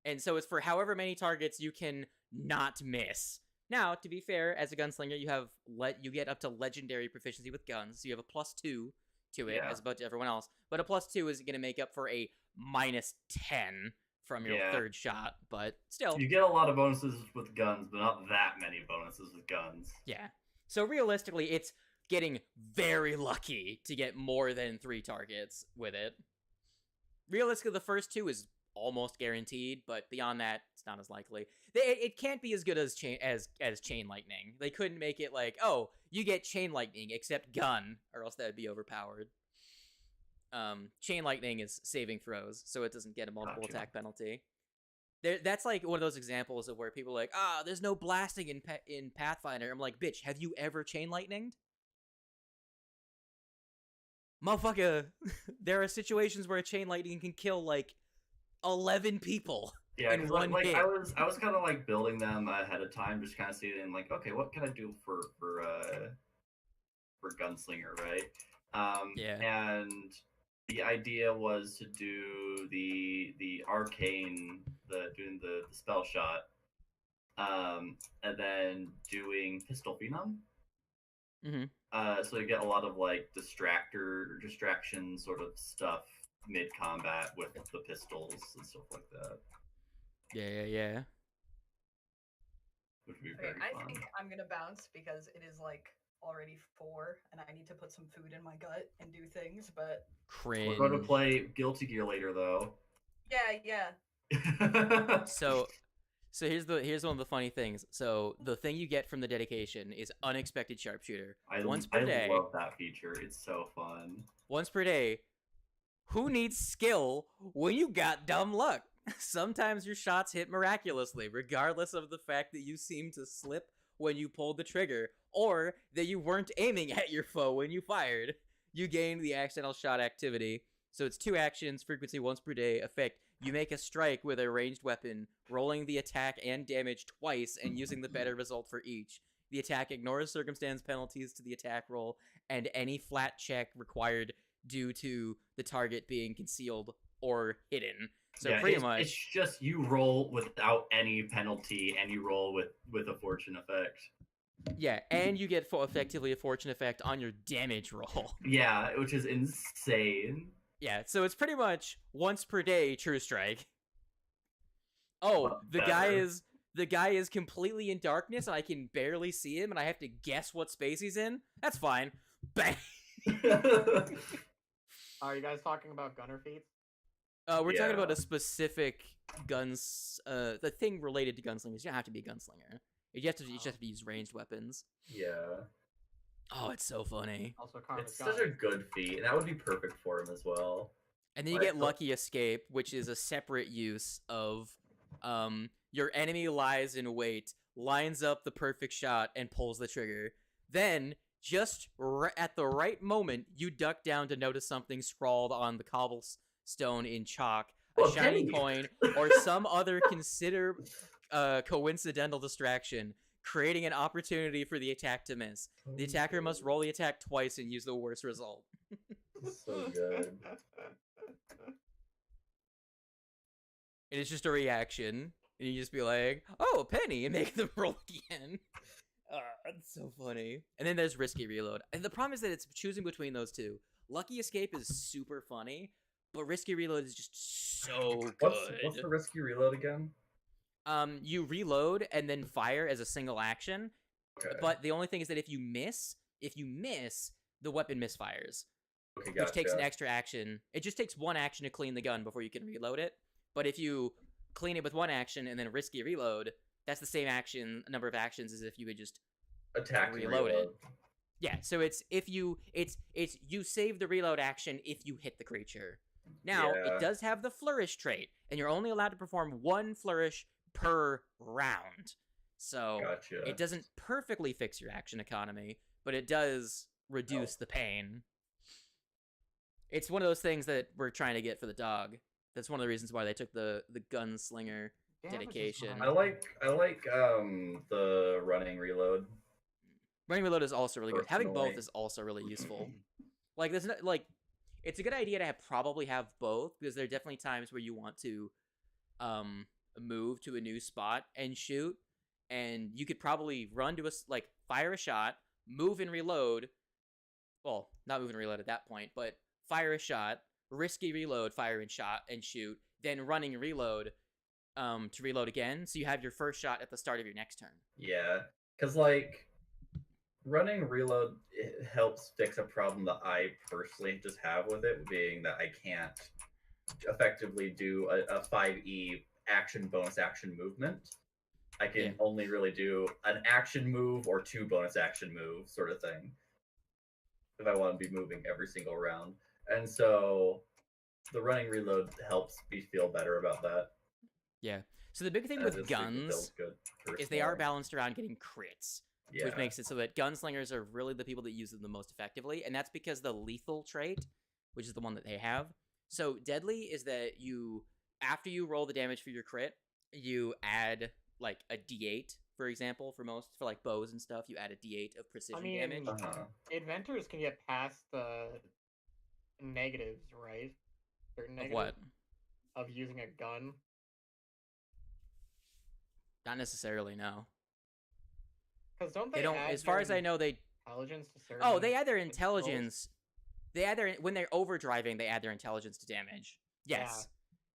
And so it's for however many targets you can not miss. Now, to be fair, as a gunslinger, you get up to legendary proficiency with guns, so you have a +2 to it as opposed to everyone else. But a +2 is going to make up for a -10 from your third shot. But still, you get a lot of bonuses with guns, but not that many bonuses with guns. Yeah. So realistically, it's getting very lucky to get more than 3 targets with it. Realistically, the first 2 is almost guaranteed, but beyond that, it's not as likely. It can't be as good as chain lightning. They couldn't make it like, oh, you get chain lightning except gun, or else that would be overpowered. Chain lightning is saving throws, so it doesn't get a multiple attack penalty. That's like one of those examples of where people are like, there's no blasting in Pathfinder. I'm like, bitch, have you ever chain lightninged? Motherfucker, there are situations where a chain lightning can kill like 11 people in one hit. I was kind of like building them ahead of time, just kind of seeing like, okay, what can I do for gunslinger, right? And the idea was to do the arcane, doing the spell shot, and then doing pistol phenom. So you get a lot of like distraction sort of stuff mid combat with the pistols and stuff like that. Yeah. Which would be very I fun. think I'm gonna bounce because it is like already 4 and I need to put some food in my gut and do things, but cringe. We're going to play Guilty Gear later though. Yeah. So here's one of the funny things. So the thing you get from the dedication is unexpected sharpshooter. Once per day. I love that feature. It's so fun. Once per day. Who needs skill when you got dumb luck? Sometimes your shots hit miraculously, regardless of the fact that you seem to slip when you pulled the trigger, or that you weren't aiming at your foe when you fired. You gain the accidental shot activity. So it's 2 actions, frequency once per day, effect. You make a strike with a ranged weapon, rolling the attack and damage twice and using the better result for each. The attack ignores circumstance penalties to the attack roll and any flat check required due to the target being concealed or hidden. So yeah, pretty much... It's just you roll without any penalty and you roll with a fortune effect. Yeah, and you get effectively a fortune effect on your damage roll. Yeah, which is insane. Yeah, so it's pretty much once per day True Strike. Oh, the guy is completely in darkness and I can barely see him and I have to guess what space he's in. That's fine. Bang. Are you guys talking about gunner feats? We're talking about a specific guns. The thing related to gunslingers. You don't have to be a gunslinger. You just have to use ranged weapons. Yeah. Oh, it's so funny. Also, it's such a good feat. That would be perfect for him as well. And then you get Lucky Escape, which is a separate use of your enemy lies in wait, lines up the perfect shot, and pulls the trigger. Then, just at the right moment, you duck down to notice something scrawled on the cobblestone in chalk, a shiny coin, or some other coincidental distraction, creating an opportunity for the attack to miss. The attacker must roll the attack twice and use the worst result. So good. And it's just a reaction, and you just be like, oh, a penny, and make them roll again. That's so funny. And then there's Risky Reload. And the problem is that it's choosing between those two. Lucky Escape is super funny, but Risky Reload is just so good. What's the Risky Reload again? You reload and then fire as a single action. Okay. But the only thing is that if you miss, the weapon misfires. Okay, gotcha. Which takes an extra action. It just takes 1 action to clean the gun before you can reload it. But if you clean it with 1 action and then Risky Reload, that's the same number of actions as if you had just reloaded. Yeah, so it's you save the reload action if you hit the creature. Now, it does have the flourish trait, and you're only allowed to perform 1 flourish per round. So It doesn't perfectly fix your action economy, but it does reduce the pain. It's one of those things that we're trying to get for the dog. That's one of the reasons why they took the gunslinger dedication. I like the running reload. Running reload is also really good. Having both is also really useful. Like there's no, like it's a good idea to probably have both, because there are definitely times where you want to move to a new spot and shoot, and you could probably run to fire a shot, move and reload. Well, not move and reload at that point, but fire a shot, risky reload, fire and shot and shoot, then running reload to reload again, so you have your first shot at the start of your next turn. Yeah, because running reload it helps fix a problem that I personally just have with it, being that I can't effectively do a 5e action bonus action movement. I can Yeah. only really do an action move or 2 bonus action moves, sort of thing, if I want to be moving every single round. And so the running reload helps me feel better about that. Yeah. So the big thing And with it just feels guns good is they are personally. balanced around getting crits, Yeah. which makes it so that gunslingers are really the people that use them the most effectively, and that's because the lethal trait, which is the one that they have. So deadly is that you, after you roll the damage for your crit, you add like a d8, for example, for like bows and stuff, you add a d8 of precision damage. Uh-huh. Inventors can get past the negatives, right? Certain Of negatives what? of using a gun. Not necessarily, no. Because don't They they don't. add As far their as I know, they. intelligence to certain? Oh, they add their rolls? intelligence. They add their when they're overdriving. They add their intelligence to damage. Yes,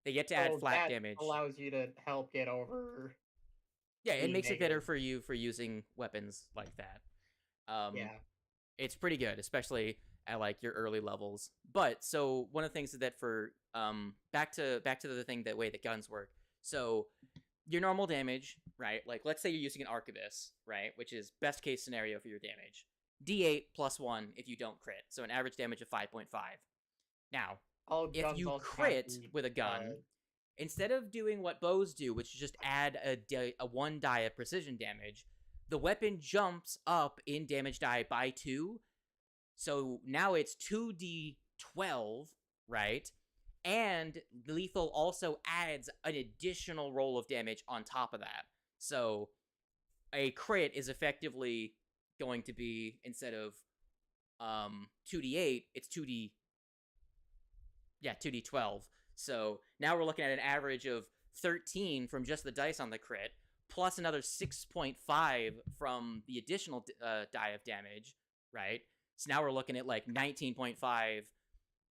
they get to add So flat that damage. allows you to help get over. Yeah, it the makes it better negative. for you for using weapons like that. Yeah. It's pretty good, especially at like your early levels. But so one of the things is that for back to the thing that way that guns work. So your normal damage, right? Like let's say you're using an arquebus, right, which is best case scenario for your damage. D8 plus 1 if you don't crit, so an average damage of 5.5. Now, All if guns you also have crit the, with a gun, instead of doing what bows do, which is just add a 1 die of precision damage, the weapon jumps up in damage die by 2. So now it's 2d12, right? And lethal also adds an additional roll of damage on top of that. So a crit is effectively going to be, instead of 2d8, it's 2d12. So now we're looking at an average of 13 from just the dice on the crit, plus another 6.5 from the additional die of damage, right? So now we're looking at like 19.5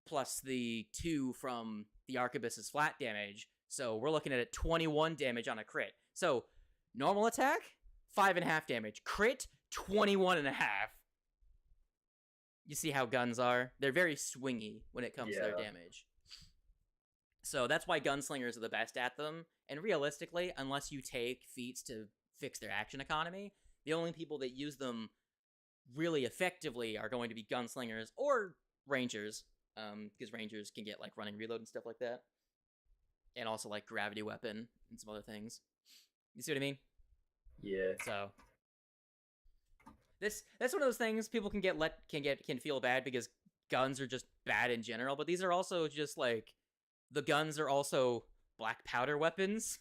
plus the 2 from the arquebus's flat damage. So we're looking at a 21 damage on a crit. So normal attack, 5.5 damage. Crit, 21.5. You see how guns are? They're very swingy when it comes to their damage. So that's why gunslingers are the best at them. And realistically, unless you take feats to fix their action economy, the only people that use them really effectively are going to be gunslingers or rangers, because rangers can get like running reload and stuff like that, and also like gravity weapon and some other things. You see what I mean? Yeah. So that's one of those things people can feel bad because guns are just bad in general, but these are also just like the guns are also black powder weapons.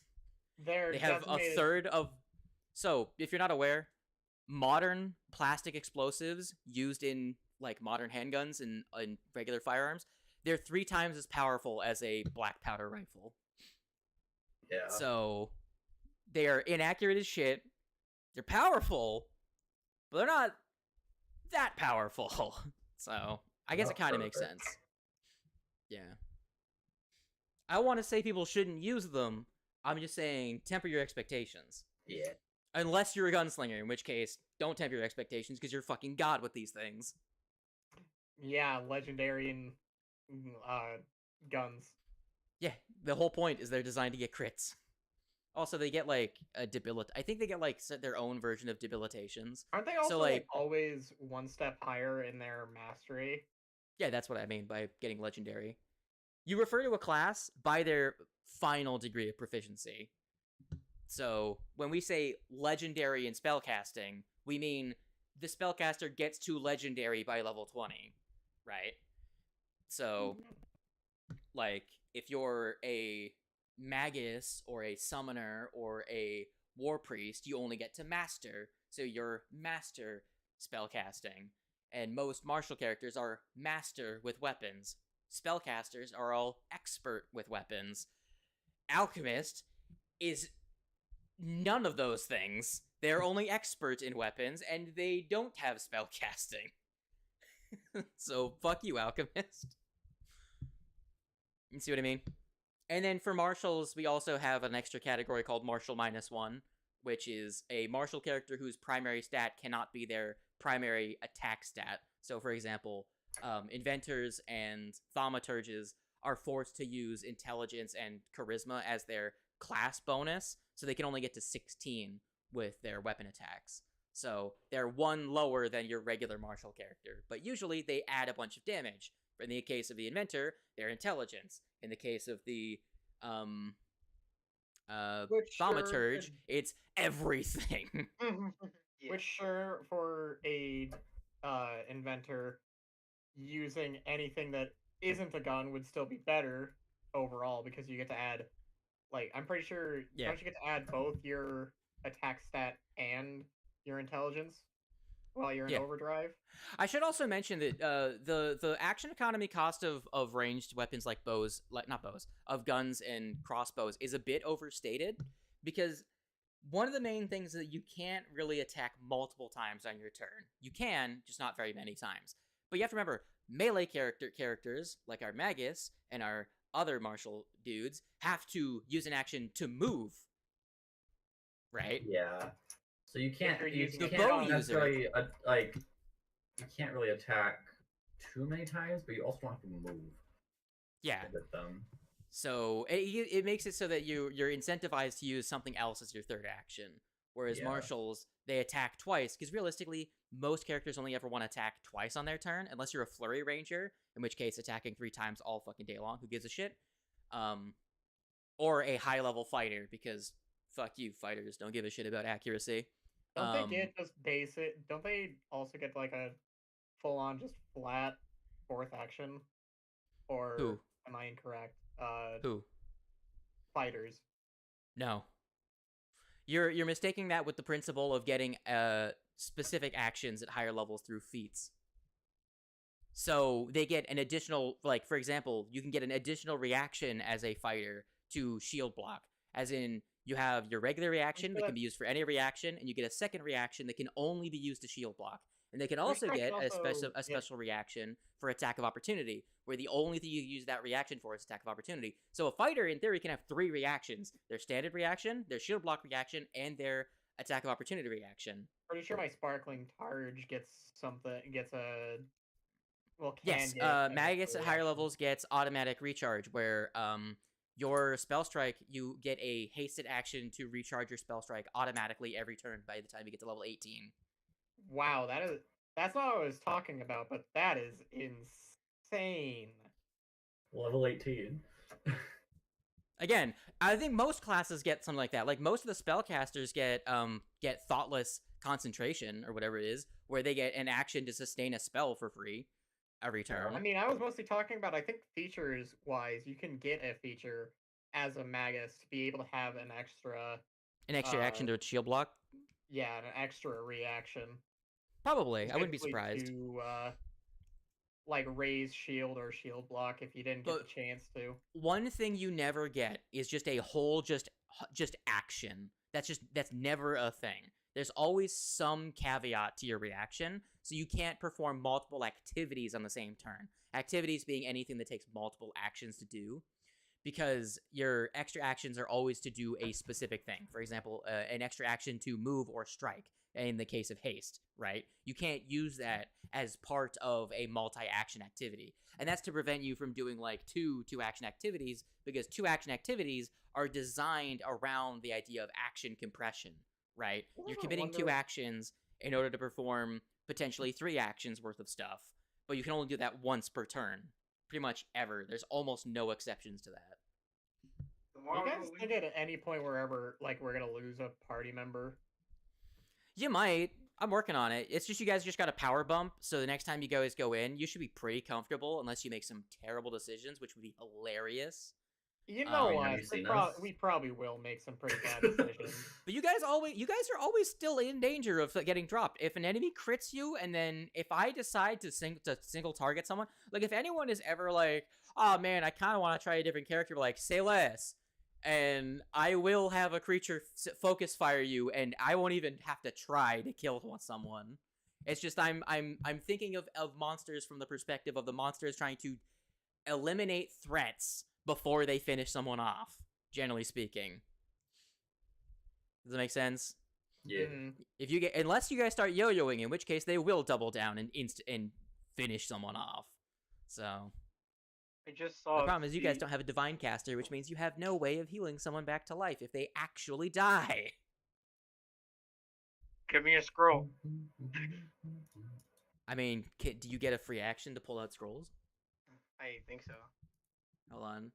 They have a third of. So if you're not aware, modern plastic explosives used in like modern handguns and regular firearms, they're 3 times as powerful as a black powder rifle. Yeah. So they are inaccurate as shit. They're powerful, but they're not that powerful. So I guess it kind of makes sense. Yeah. I want to say people shouldn't use them. I'm just saying temper your expectations. Yeah. Unless you're a gunslinger, in which case, don't temper your expectations because you're fucking god with these things. Yeah, legendary and guns. Yeah, the whole point is they're designed to get crits. Also, they get like a I think they get like their own version of debilitations. Aren't they also So, like always one step higher in their mastery? Yeah, that's what I mean by getting legendary. You refer to a class by their final degree of proficiency. So when we say legendary in spellcasting, we mean the spellcaster gets to legendary by level 20, right? So, like, if you're a magus or a summoner or a war priest, you only get to master. So you're master spellcasting. And most martial characters are master with weapons. Spellcasters are all expert with weapons. Alchemist is none of those things. They're only expert in weapons, and they don't have spellcasting. So, fuck you, Alchemist. You see what I mean? And then for martials, we also have an extra category called Martial -1, which is a martial character whose primary stat cannot be their primary attack stat. So, for example, inventors and thaumaturges are forced to use intelligence and charisma as their class bonus, so they can only get to 16 with their weapon attacks. So they're one lower than your regular martial character, but usually they add a bunch of damage. In the case of the inventor, their intelligence. In the case of the thaumaturge, it's everything. Yeah. Which sure, for a inventor, using anything that isn't a gun would still be better overall because you get to add, like, I'm pretty sure, Yeah. don't you get to add both your attack stat and your intelligence while you're in Yeah. overdrive? I should also mention that the action economy cost of ranged weapons like bows, not bows, of guns and crossbows is a bit overstated, because one of the main things is that you can't really attack multiple times on your turn. You can, just not very many times. But you have to remember, melee characters like our Magus and our other martial dudes have to use an action to move, right? Yeah. So you can't. you're You using the can't bow user. necessarily like. You can't really attack too many times, but you also don't have to move Yeah. with them. So it makes it so that you're incentivized to use something else as your third action. Whereas Yeah. martials, they attack twice, because realistically, most characters only ever want to attack twice on their turn, unless you're a flurry ranger, in which case attacking 3 times all fucking day long, who gives a shit? Or a high level fighter, because fuck you, fighters don't give a shit about accuracy. Don't they get just basic? Don't they also get like a full-on just flat fourth action? Or Who? am I incorrect? Who? Fighters. No. You're mistaking that with the principle of getting specific actions at higher levels through feats. So they get an additional, like, for example, you can get an additional reaction as a fighter to shield block. As in, you have your regular reaction that can be used for any reaction, and you get a second reaction that can only be used to shield block. And they can also get a special reaction for attack of opportunity, where the only thing you use that reaction for is attack of opportunity. So a fighter, in theory, can have 3 reactions: their standard reaction, their shield block reaction, and their attack of opportunity reaction. Pretty sure my sparkling targe gets something. Gets a Yes, Magus at higher levels gets automatic recharge, where your spell strike, you get a hasted action to recharge your spell strike automatically every turn by the time you get to level 18. Wow, that's not what I was talking about, but that is insane. Level 18. Again, I think most classes get something like that. Like, most of the spellcasters get thoughtless concentration, or whatever it is, where they get an action to sustain a spell for free every turn. I mean, I was mostly talking about, I think features wise, you can get a feature as a Magus to be able to have an extra action to shield block? Yeah, an extra reaction. Probably. I wouldn't be surprised. To like raise shield or shield block if you didn't get the chance to. One thing you never get is just a whole just action. That's never a thing. There's always some caveat to your reaction, so you can't perform multiple activities on the same turn. Activities being anything that takes multiple actions to do, because your extra actions are always to do a specific thing. For example, an extra action to move or strike, in the case of haste, right? You can't use that as part of a multi-action activity. And that's to prevent you from doing like two action activities, because 2 action activities are designed around the idea of action compression, right? You're committing 2 actions in order to perform potentially 3 actions worth of stuff, but you can only do that once per turn. Pretty much ever. There's almost no exceptions to that. You guys think at any point wherever, like, we're gonna lose a party member? You might. I'm working on it. It's just you guys just got a power bump, so the next time you guys go in, you should be pretty comfortable, unless you make some terrible decisions, which would be hilarious. You know what? We probably will make some pretty bad decisions. But you guys are always still in danger of getting dropped. If an enemy crits you, and then if I decide to single target someone, like if anyone is ever like, oh man, I kind of want to try a different character, like say less, and I will have a creature focus fire you, and I won't even have to try to kill someone. It's just I'm thinking of monsters from the perspective of the monsters trying to eliminate threats before they finish someone off, generally speaking. Does that make sense? Yeah. If you get, unless you guys start yo-yoing, in which case they will double down and finish someone off. So I just saw the problem is you guys don't have a divine caster, which means you have no way of healing someone back to life if they actually die. Give me a scroll. I mean, do you get a free action to pull out scrolls? I think so. Hold on.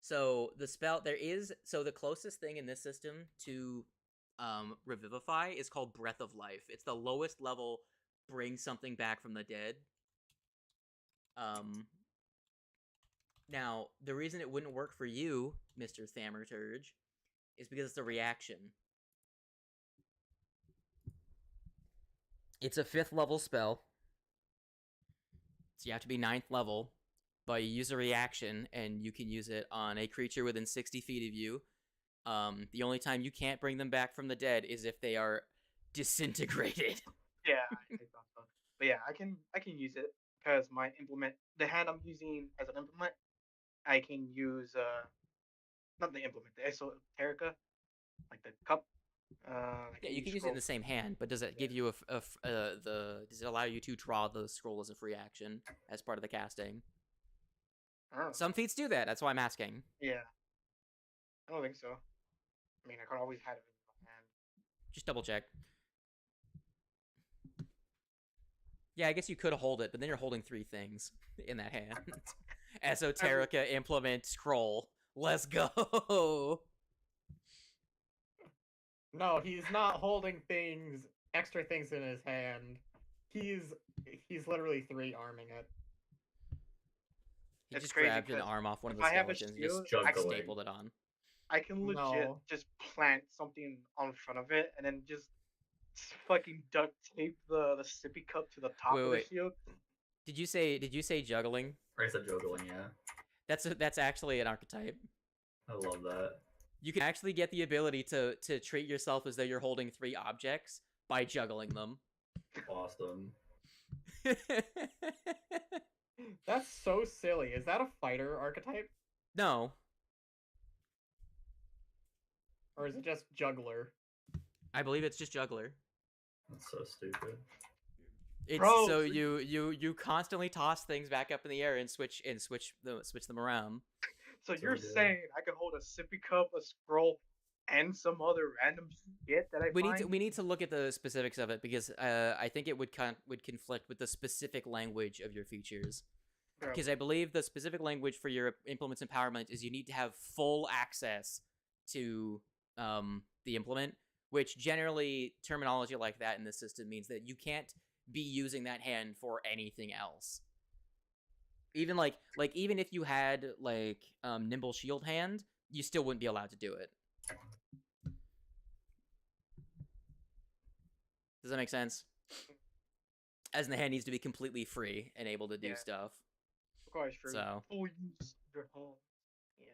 So the spell the closest thing in this system to revivify is called Breath of Life. It's the lowest level bring something back from the dead. Now, the reason it wouldn't work for you, Mr. Thamerturge, is because it's a reaction. It's a 5th level spell. So you have to be 9th level, but you use a reaction, and you can use it on a creature within 60 feet of you. The only time you can't bring them back from the dead is if they are disintegrated. Yeah, I thought so. But yeah, I can use it because my implement, the hand I'm using as an implement, I can use not the implement, the esoterica, like the cup. Yeah, you can use it in the same hand, but does it give you does it allow you to draw the scroll as a free action as part of the casting? I don't know. Some feats do that. That's why I'm asking. Yeah, I don't think so. I mean, I could always have it in my hand. Just double check. Yeah, I guess you could hold it, but then you're holding 3 things in that hand. Esoterica, implement, scroll. Let's go. No, he's not holding extra things in his hand. He's literally 3-arming it. He It's just crazy grabbed an because arm off one of if the I have a skeletons and shield, just I can stapled it on. I can legit No. just plant something on front of it and then just fucking duct tape the sippy cup to the top of the Wait. shield. Did you say juggling? I said juggling, yeah. That's actually an archetype. I love that. You can actually get the ability to treat yourself as though you're holding 3 objects by juggling them. Awesome. That's so silly. Is that a fighter archetype? No. Or is it just juggler? I believe it's just juggler. That's so stupid. It's Bro, so see- you constantly toss things back up in the air and switch them around. So So you're good. saying I could hold a sippy cup, a scroll, and some other random shit that I find? We need to look at the specifics of it because I think it would conflict with the specific language of your features. Bro, Because I believe the specific language for your implement's empowerment is you need to have full access to the implement, which generally terminology like that in this system means that you can't be using that hand for anything else. Even even if you had nimble shield hand, you still wouldn't be allowed to do it. Does that make sense? As in the hand needs to be completely free and able to do Yeah. stuff. of course, for So full use of your hand.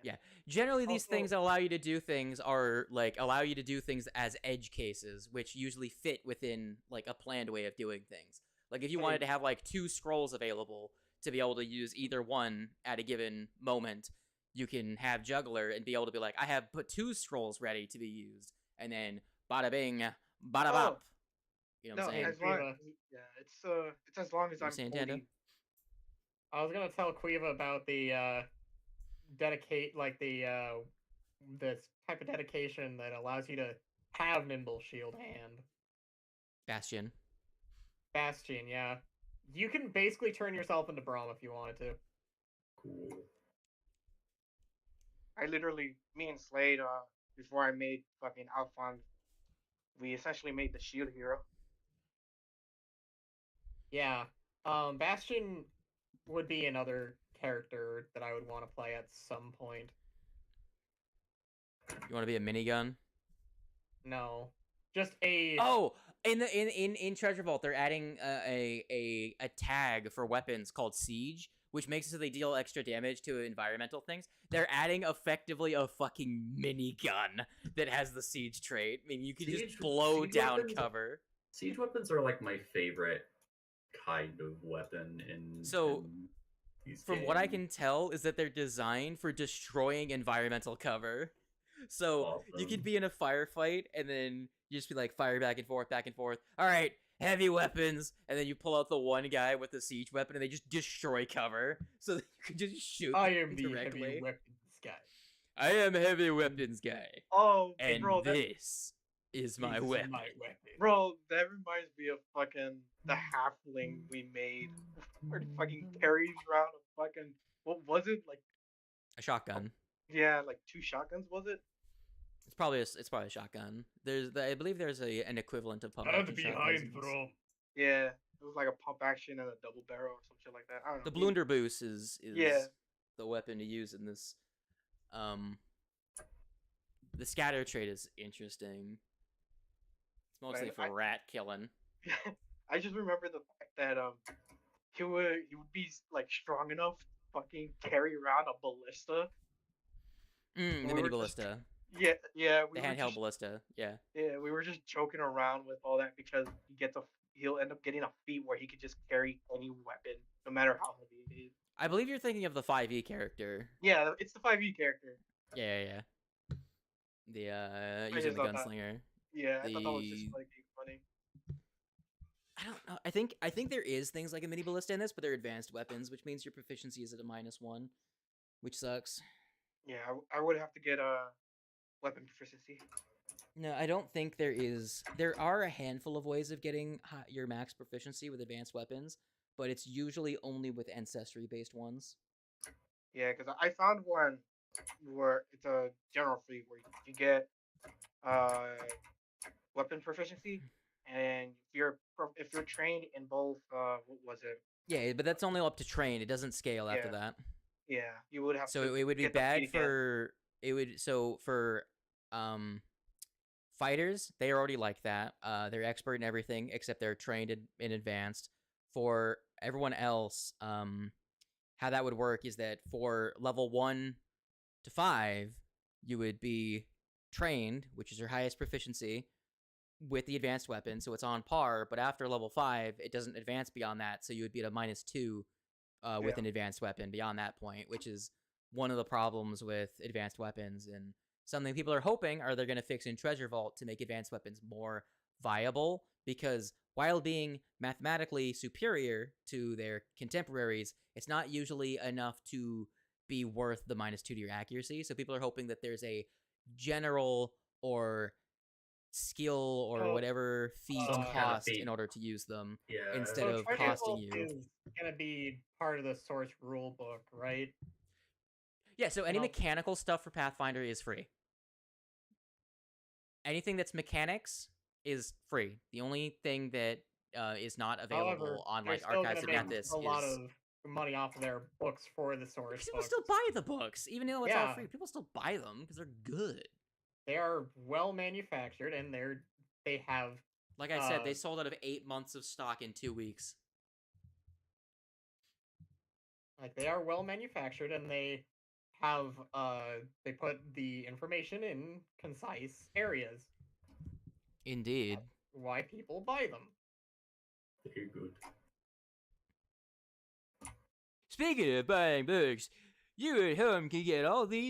Yeah. Generally, these Also- things that allow you to do things are allow you to do things as edge cases, which usually fit within a planned way of doing things. Like if you wanted to have 2 scrolls available to be able to use either one at a given moment, you can have juggler and be able to be like, I have put 2 scrolls ready to be used, and then bada bing, bada bop. You know what I'm saying? as long, yeah, it's as long as You I'm saying, Tanda? holding. I was gonna tell Quiva about the this type of dedication that allows you to have nimble shield hand. Bastion. Bastion, yeah. You can basically turn yourself into Braum if you wanted to. Cool. I literally, me and Slade, before I made fucking Alphonse, we essentially made the shield hero. Yeah. Bastion would be another character that I would want to play at some point. You want to be a minigun? No. Just a Oh, in Treasure Vault, they're adding a tag for weapons called Siege, which makes it so they deal extra damage to environmental things. They're adding effectively a fucking minigun that has the Siege trait. I mean, you can just blow siege down weapons- cover. Siege weapons are my favorite kind of weapon in. So, in these From what I games. can tell, is that they're designed for destroying environmental cover. So you could Awesome. be in a firefight, and then you just be like fire back and forth, back and forth. All right, heavy weapons, and then you pull out the one guy with the siege weapon, and they just destroy cover, so that you can just shoot I them am the directly. heavy weapons guy. I am a heavy weapons guy, Oh, and bro, this is my This is weapon. my weapon. bro, that reminds me of fucking the halfling we made, where he fucking carries around a fucking, what was it, like, A shotgun. yeah, like 2 shotguns, was it? It's probably a shotgun. I believe there's an equivalent of pump And action shotguns. behind in this. throw. Yeah, it was like a pump action and a double barrel or some shit like that. I don't know. The blunderbuss is Yeah. the weapon to use in this. The scatter trait is interesting. It's mostly Right, for rat killing. I just remember the fact that he would be like strong enough to fucking carry around a ballista. The We mini were just- ballista, Yeah, the handheld ballista. Yeah. Yeah, we were just joking around with all that because he'll end up getting a feat where he could just carry any weapon, no matter how heavy it is. I believe you're thinking of the 5e character. Yeah, it's the 5e character. Yeah. The just using the thought that- gunslinger. Yeah, I thought that was just The- like funny. I don't know. I think there is things like a mini ballista in this, but they're advanced weapons, which means your proficiency is at a -1, which sucks. Yeah, I would have to get a weapon proficiency. No, I don't think there is. There are a handful of ways of getting your max proficiency with advanced weapons, but it's usually only with ancestry-based ones. Yeah, because I found one where it's a general free where you get weapon proficiency, and if you're trained in both what was it? Yeah, but that's only up to train. It doesn't scale after Yeah. that. Yeah, you would have So to it would be get the bad feat again. for for fighters. They are already like that. They're expert in everything except they're trained in advanced. For everyone else, how that would work is that for level 1 to 5, you would be trained, which is your highest proficiency, with the advanced weapon, so it's on par. But after level 5, it doesn't advance beyond that, so you would be at a -2 with an advanced weapon beyond that point, which is one of the problems with advanced weapons, and something people are hoping are they're going to fix in Treasure Vault to make advanced weapons more viable, because while being mathematically superior to their contemporaries, it's not usually enough to be worth the -2 to your accuracy. So people are hoping that there's a general or skill or Oh, whatever feat some kind of cost feat. in order to use them. Yeah. Instead of Treasure costing Vault you. is gonna be part of the source rule book, right? Yeah, so any No. mechanical stuff for Pathfinder is free. Anything that's mechanics is free. The only thing that is not available However, on they're like still Archives of gonna make Mantis a lot is of money off of their books for the source people books. still buy the books, even though it's all Yeah. free. People still buy them because they're good. They are well manufactured, and they have Like I said, they Uh, sold out of 8 months of stock in 2 weeks. they are well manufactured, and they have they put the information in concise areas. Indeed. Why people buy them? Very good. Speaking of buying books, you at home can get all these